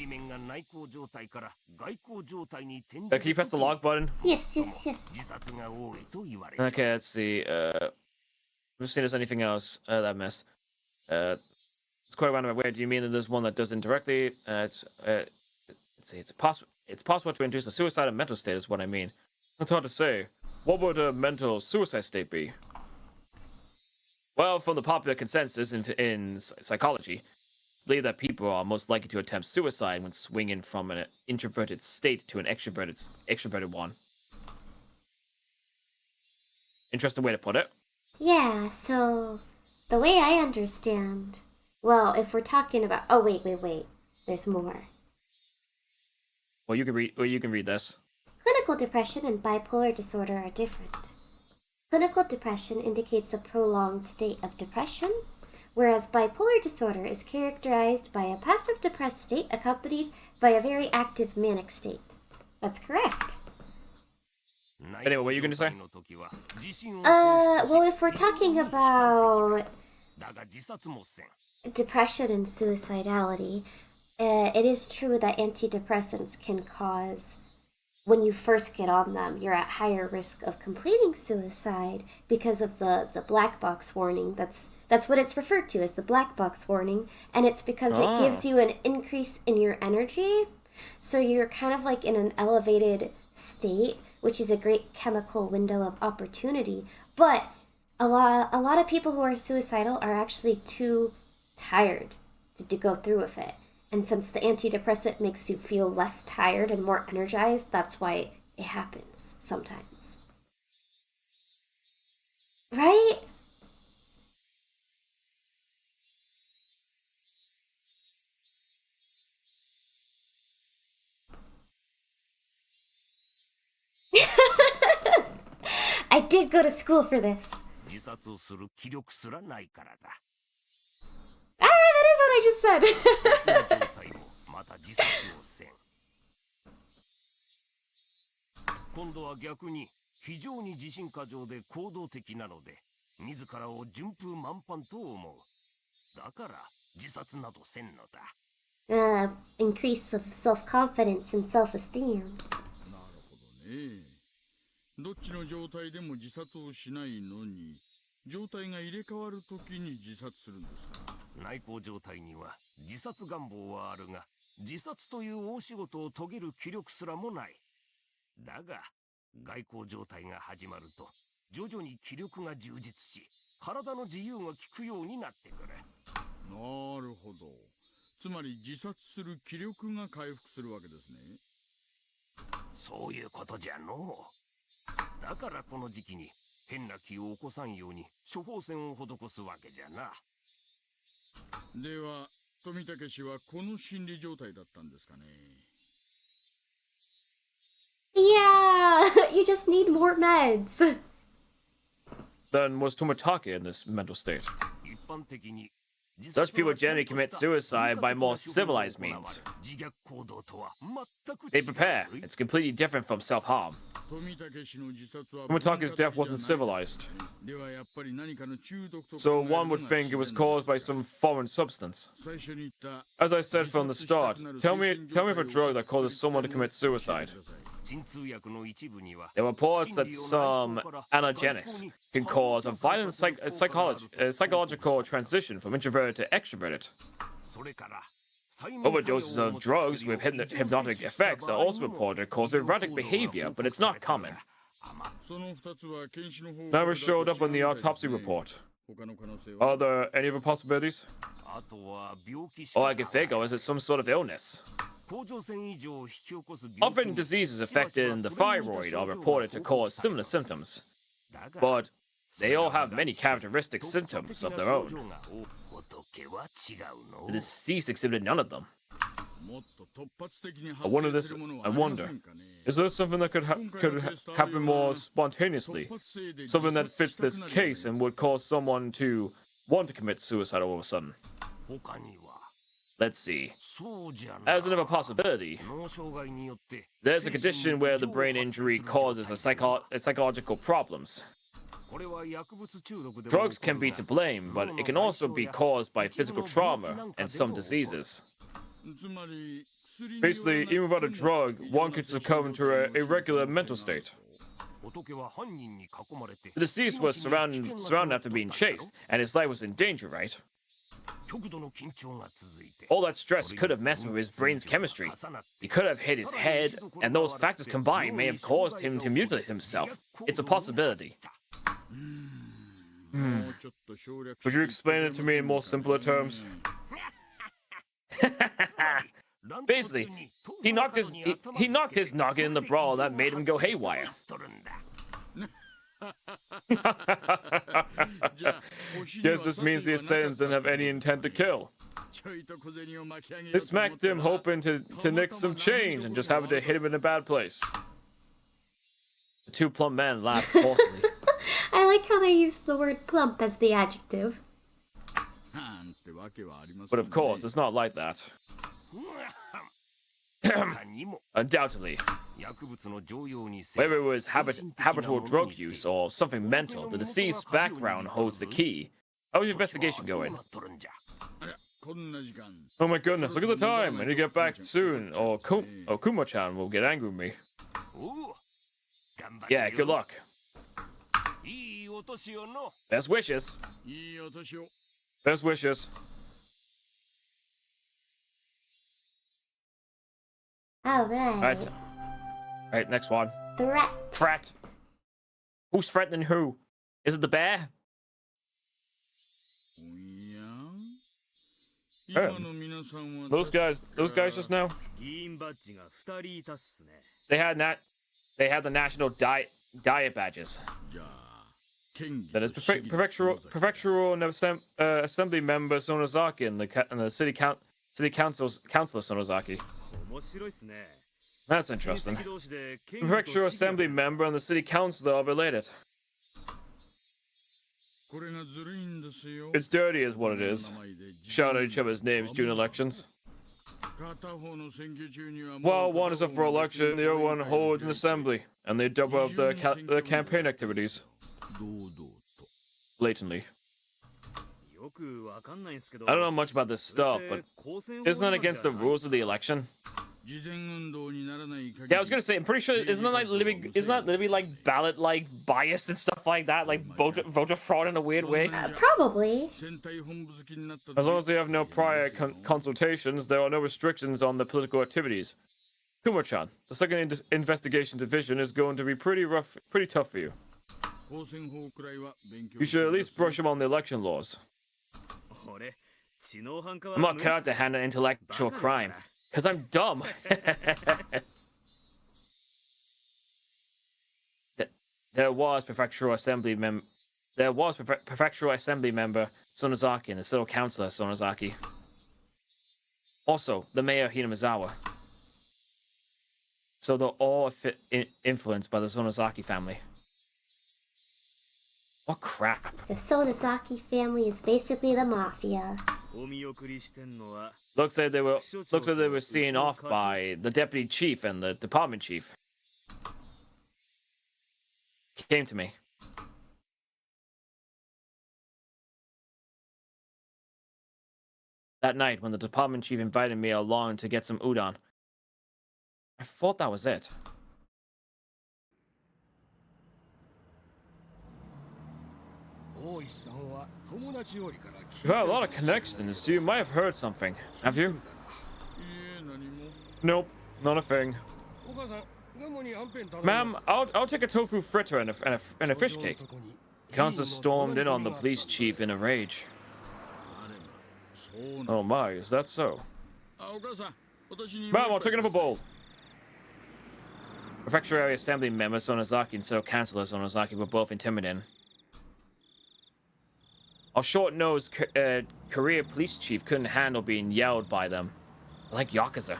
you press the log button? Yes. Okay, let's see. I'm just seeing if there's anything else that mess. It's quite a roundabout way. Do you mean that there's one that does indirectly? Let's see. It's possible to induce a suicidal mental state is what I mean. That's hard to say. What would a mental suicide state be? Well, from the popular consensus in psychology, I believe that people are most likely to attempt suicide when swinging from an introverted state to an extroverted one. Interesting way to put it. Yeah, so the way I understand, well, if we're talking about, oh wait, there's more. Well, you can read this. Clinical depression and bipolar disorder are different. Clinical depression indicates a prolonged state of depression, whereas bipolar disorder is characterized by a passive depressed state accompanied by a very active manic state. That's correct. Anyway, what are you going to say? Well, if we're talking about depression and suicidality, it is true that antidepressants can cause, when you first get on them, you're at higher risk of completing suicide because of the black box warning. That's what it's referred to as, the black box warning, and it's because it gives you an increase in your energy, so you're kind of like in an elevated state, which is a great chemical window of opportunity. But a lot of people who are suicidal are actually too tired to go through with it. And since the antidepressant makes you feel less tired and more energized, that's why it happens sometimes. Right? I did go to school for this. That is what I just said. 今度は逆に非常に自信過剰で行動的なので自らを順風満帆と思う。だから自殺などせんのだ。Increase of self-confidence and self-esteem. なるほどね。どっちの状態でも自殺をしないのに、状態が入れ替わるときに自殺するんですか。内向状態には自殺願望はあるが、自殺という大仕事を遂げる気力すらもない。だが、外向状態が始まると、徐々に気力が充実し、体の自由が利くようになってくる。なるほど。つまり自殺する気力が回復するわけですね。そういうことじゃのう。だからこの時期に変な気を起こさんように処方箋を施すわけじゃな。では、富武氏はこの心理状態だったんですかね。Yeah, you just need more meds. Then was Tomitake in this mental state? Such people generally commit suicide by more civilized means. They prepare. It's completely different from self-harm. Tomitake's death wasn't civilized. So one would think it was caused by some foreign substance. As I said from the start, tell me of a drug that causes someone to commit suicide. There are reports that some analgesics can cause a violent psychological transition from introverted to extroverted. Overdoses of drugs with hypnotic effects are also reported to cause erratic behavior, but it's not common. Never showed up on the autopsy report. Are there any other possibilities? All I can think of is it's some sort of illness. Often diseases affecting the thyroid are reported to cause similar symptoms, but they all have many characteristic symptoms of their own. The deceased exhibited none of them. I wonder, is there something that could happen more spontaneously? Something that fits this case and would cause someone to want to commit suicide all of a sudden? Let's see. As another possibility, there's a condition where the brain injury causes psychological problems. Drugs can be to blame, but it can also be caused by physical trauma and some diseases. Basically, even without a drug, one could succumb into a irregular mental state. The deceased was surrounded after being chased, and his life was in danger, right? All that stress could have messed with his brain's chemistry. He could have hit his head, and those factors combined may have caused him to mutilate himself. It's a possibility. Could you explain it to me in more simpler terms? Basically, he knocked his noggin in the brawl that made him go haywire. Guess this means the assailants didn't have any intent to kill. They smacked him hoping to nick some change and just happened to hit him in a bad place. The two plump men laughed forcefully. I like how they used the word plump as the adjective. But of course, it's not like that. 他にも Undoubtedly, 薬物の常用にせ whether it was habitual drug use or something mental, the deceased's background holds the key. How's your investigation going? どうなっとるんじゃ Oh my goodness, look at the time. I need to get back soon, or Kumo-chan will get angry with me. おう頑張れ Yeah, よ good luck. いいお年をの Best wishes. いいお年を。 Best wishes. Alright. Alright, next one. Threat. Threat. Who's threatening who? Is it the bear? おや Oh. 今の皆さんは Those guys just now? 議員バッジが2人いたっすね。 They had the national diet badges. じゃあ県議 That is と市議の prefectural and assembly member Sonozaki and the city councilor Sonozaki. 面白いっすね。 That's interesting. 親戚同士で県議と Prefectural 市議が assembly member and the city councilor are related. これがずるいんですよ。 It's dirty is what it is. Shouting at each other's names during elections. 片方の選挙中には While one is up for election, the other one holds an assembly, and they double up their campaign activities 堂々と blatantly. よくわかんないんすけど。 I don't know much about this stuff, but isn't that against the rules of the election? 事前運動にならない限り Yeah, I was gonna say, I'm pretty sure isn't that like ballot like biased and stuff like that, like voter fraud in a weird way? Probably. 選対本部好きになった As long as they have no prior consultations, there are no restrictions on the political activities. Kumo-chan, the second investigation division is going to be pretty tough for you. 公選法くらいは勉強 You should at least brush up on the election laws. 俺、知能犯かは I'm not cut out to handle intellectual crime, because I'm dumb. There was prefectural assembly member Sonozaki and the civil councilor Sonozaki. Also, the mayor Hinamizawa. So they're all influenced by the Sonozaki family. What crap. The Sonozaki family is basically the mafia. お見送りしてんのは Looks like they were seen off by the deputy chief and the department chief. Came to me. That night, when the department chief invited me along to get some udon, I thought that was it. 大石さんは友達よりから You've had a lot of connections, so you might have heard something. Have you? いいえ何も Nope, not a thing. お母さんガモにはんぺん頼み Ma'am, ます I'll take a tofu fritter and a fish cake. その男に Counselor stormed in on the police chief in a rage. そうな Oh my, is that so? あお母さん私に Ma'am, I'll take another bowl. Prefecture area assembly member Sonozaki and civil councilor Sonozaki were both intimidating. Our short-nosed career police chief couldn't handle being yelled by them. Like Yakuza.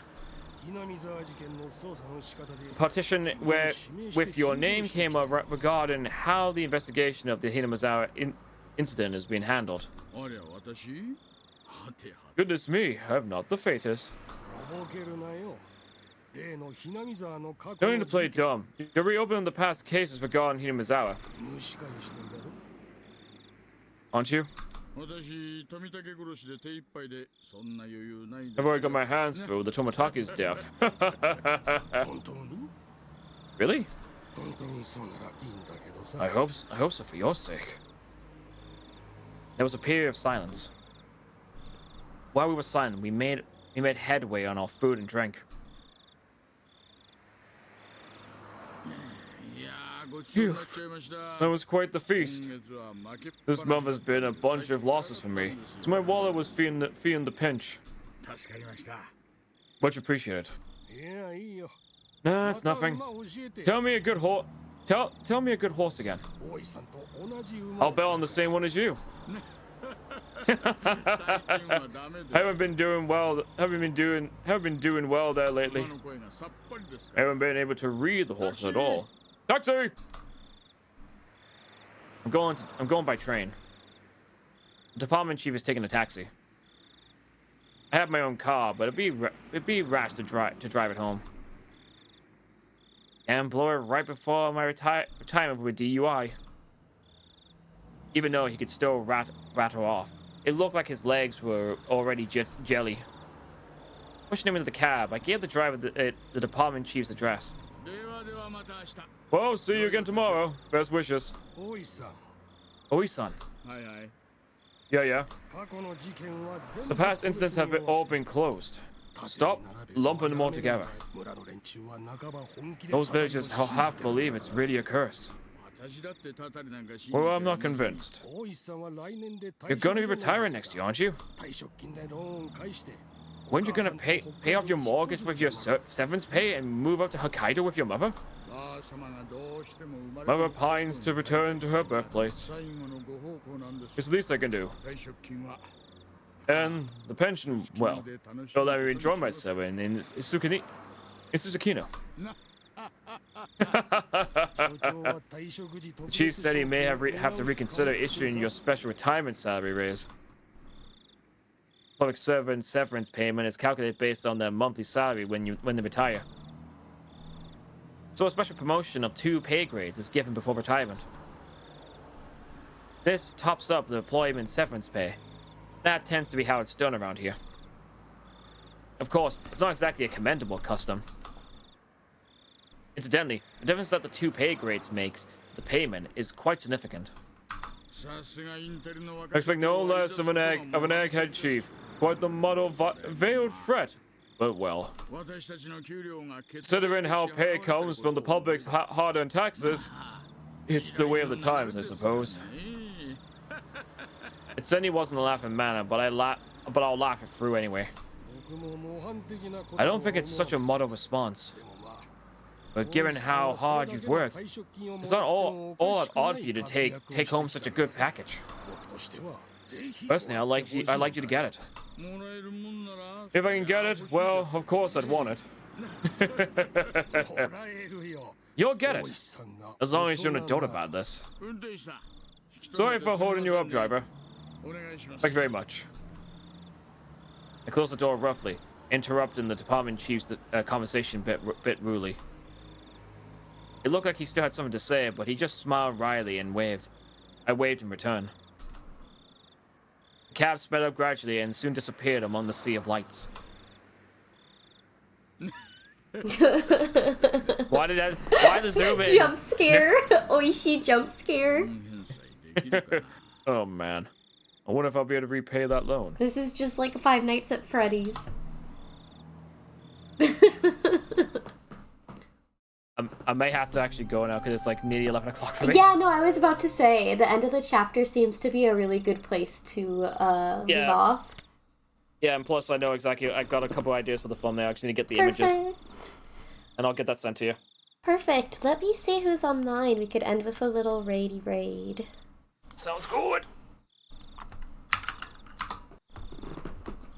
南沢事件の捜査の仕方で Partition where with your name came up regarding how the investigation of the Hinamizawa incident is being handled. ありゃ私はては Goodness me, I'm not the faintest. とぼけるなよ例の南沢の過去 Don't need の to play 事件 dumb. You're reopening the past cases regarding Hinamizawa, 無視会してるだろ aren't you? 私富武殺しで手一杯でそんな余裕ないです I've already got my hands full with the Tomataki's death. 本当に Really? 本当にそうならいいんだけどさ I hope so for your sake. There was a period of silence. While we were silent, we made headway on our food and drink. いやーごちそうになっちゃいました That was quite the feast. 今月は負けっ This ぱなし month has been a bunch of losses for me, so my wallet was feeling the pinch. 助かりました Much appreciated. いやいいよ Nah, it's また nothing. 馬教えて Tell me a good horse. Tell me a good horse again. 大石さんと同じ馬 I'll bet on the same one as you. 最近はダメです I haven't been doing well. Haven't been doing well there lately. 馬の声がさっぱりですか I ら haven't been able to read the horse at all. Taxi! I'm going by train. The department chief is taking a taxi. I have my own car, but it'd be rash to drive it home. And blow it right before my retirement with DUI. Even though he could still rattle off. It looked like his legs were already jelly. Pushing him into the cab, I gave the driver the department chief's address. Well, see you again tomorrow. Best wishes. Oi-san. Yeah. The past incidents have all been closed. Stop lumping them all together. Those villagers half believe it's really a curse. Well, I'm not convinced. You're going to be retiring next year, aren't you? Weren't you going to pay off your mortgage with your severance pay and move up to Hokkaido with your mother? Mother pines to return to her birthplace. It's the least I can do. And the pension, well, so that I enjoy myself in Susukino. The chief said he may have to reconsider issuing your special retirement salary raise. Public servant severance payment is calculated based on their monthly salary when they retire. So a special promotion of 2 pay grades is given before retirement. This tops up the employment severance pay. That tends to be how it's done around here. Of course, it's not exactly a commendable custom. Incidentally, the difference that the 2 pay grades makes to the payment is quite significant. I expect no less of an egghead chief. Quite the model veiled threat. But well, considering how pay comes from the public's hard-earned taxes, it's the way of the times, I suppose. It certainly wasn't a laughing manner, but I'll laugh it through anyway. I don't think it's such a model response. But given how hard you've worked, it's not all that odd for you to take home such a good package. Personally, I'd like you to get it. If I can get it, well, of course I'd want it. You'll get it, as long as you're an adult about this. Sorry for holding you up, driver. Thank you very much. I closed the door roughly, interrupting the department chief's conversation bit rudely. It looked like he still had something to say, but he just smiled wryly and waved. I waved in return. The cab sped up gradually and soon disappeared among the sea of lights. Why the zoom in? Jump scare. Oishi jump scare. Oh man. I wonder if I'll be able to repay that loan. This is just like Five Nights at Freddy's. I may have to actually go now because it's like nearly 11 o'clock for me. Yeah, no, I was about to say, the end of the chapter seems to be a really good place to leave off. Yeah, and plus I know exactly, I've got a couple ideas for the thumbnail. I just need to get the images. And I'll get that sent to you. Perfect. Let me see who's online. We could end with a little raidy raid. Sounds good.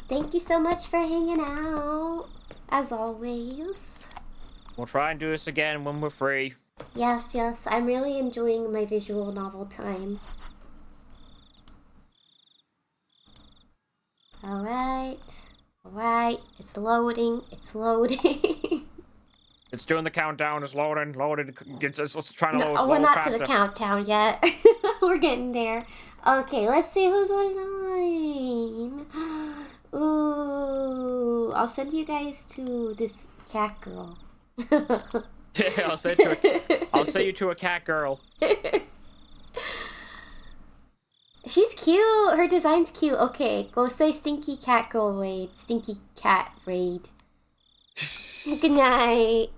Thank you so much for hanging out, as always. We'll try and do this again when we're free. Yes, I'm really enjoying my visual novel time. Alright, it's loading. It's doing the countdown, it's loading. It's trying to load. No, we're not faster. to the countdown yet. We're getting there. Okay, let's see who's online. Ooh, I'll send you guys to this cat girl. I'll send you to a cat girl. She's cute. Her design's cute. Okay, go say Stinky Cat Girl Raid. Stinky Cat Raid. Good night.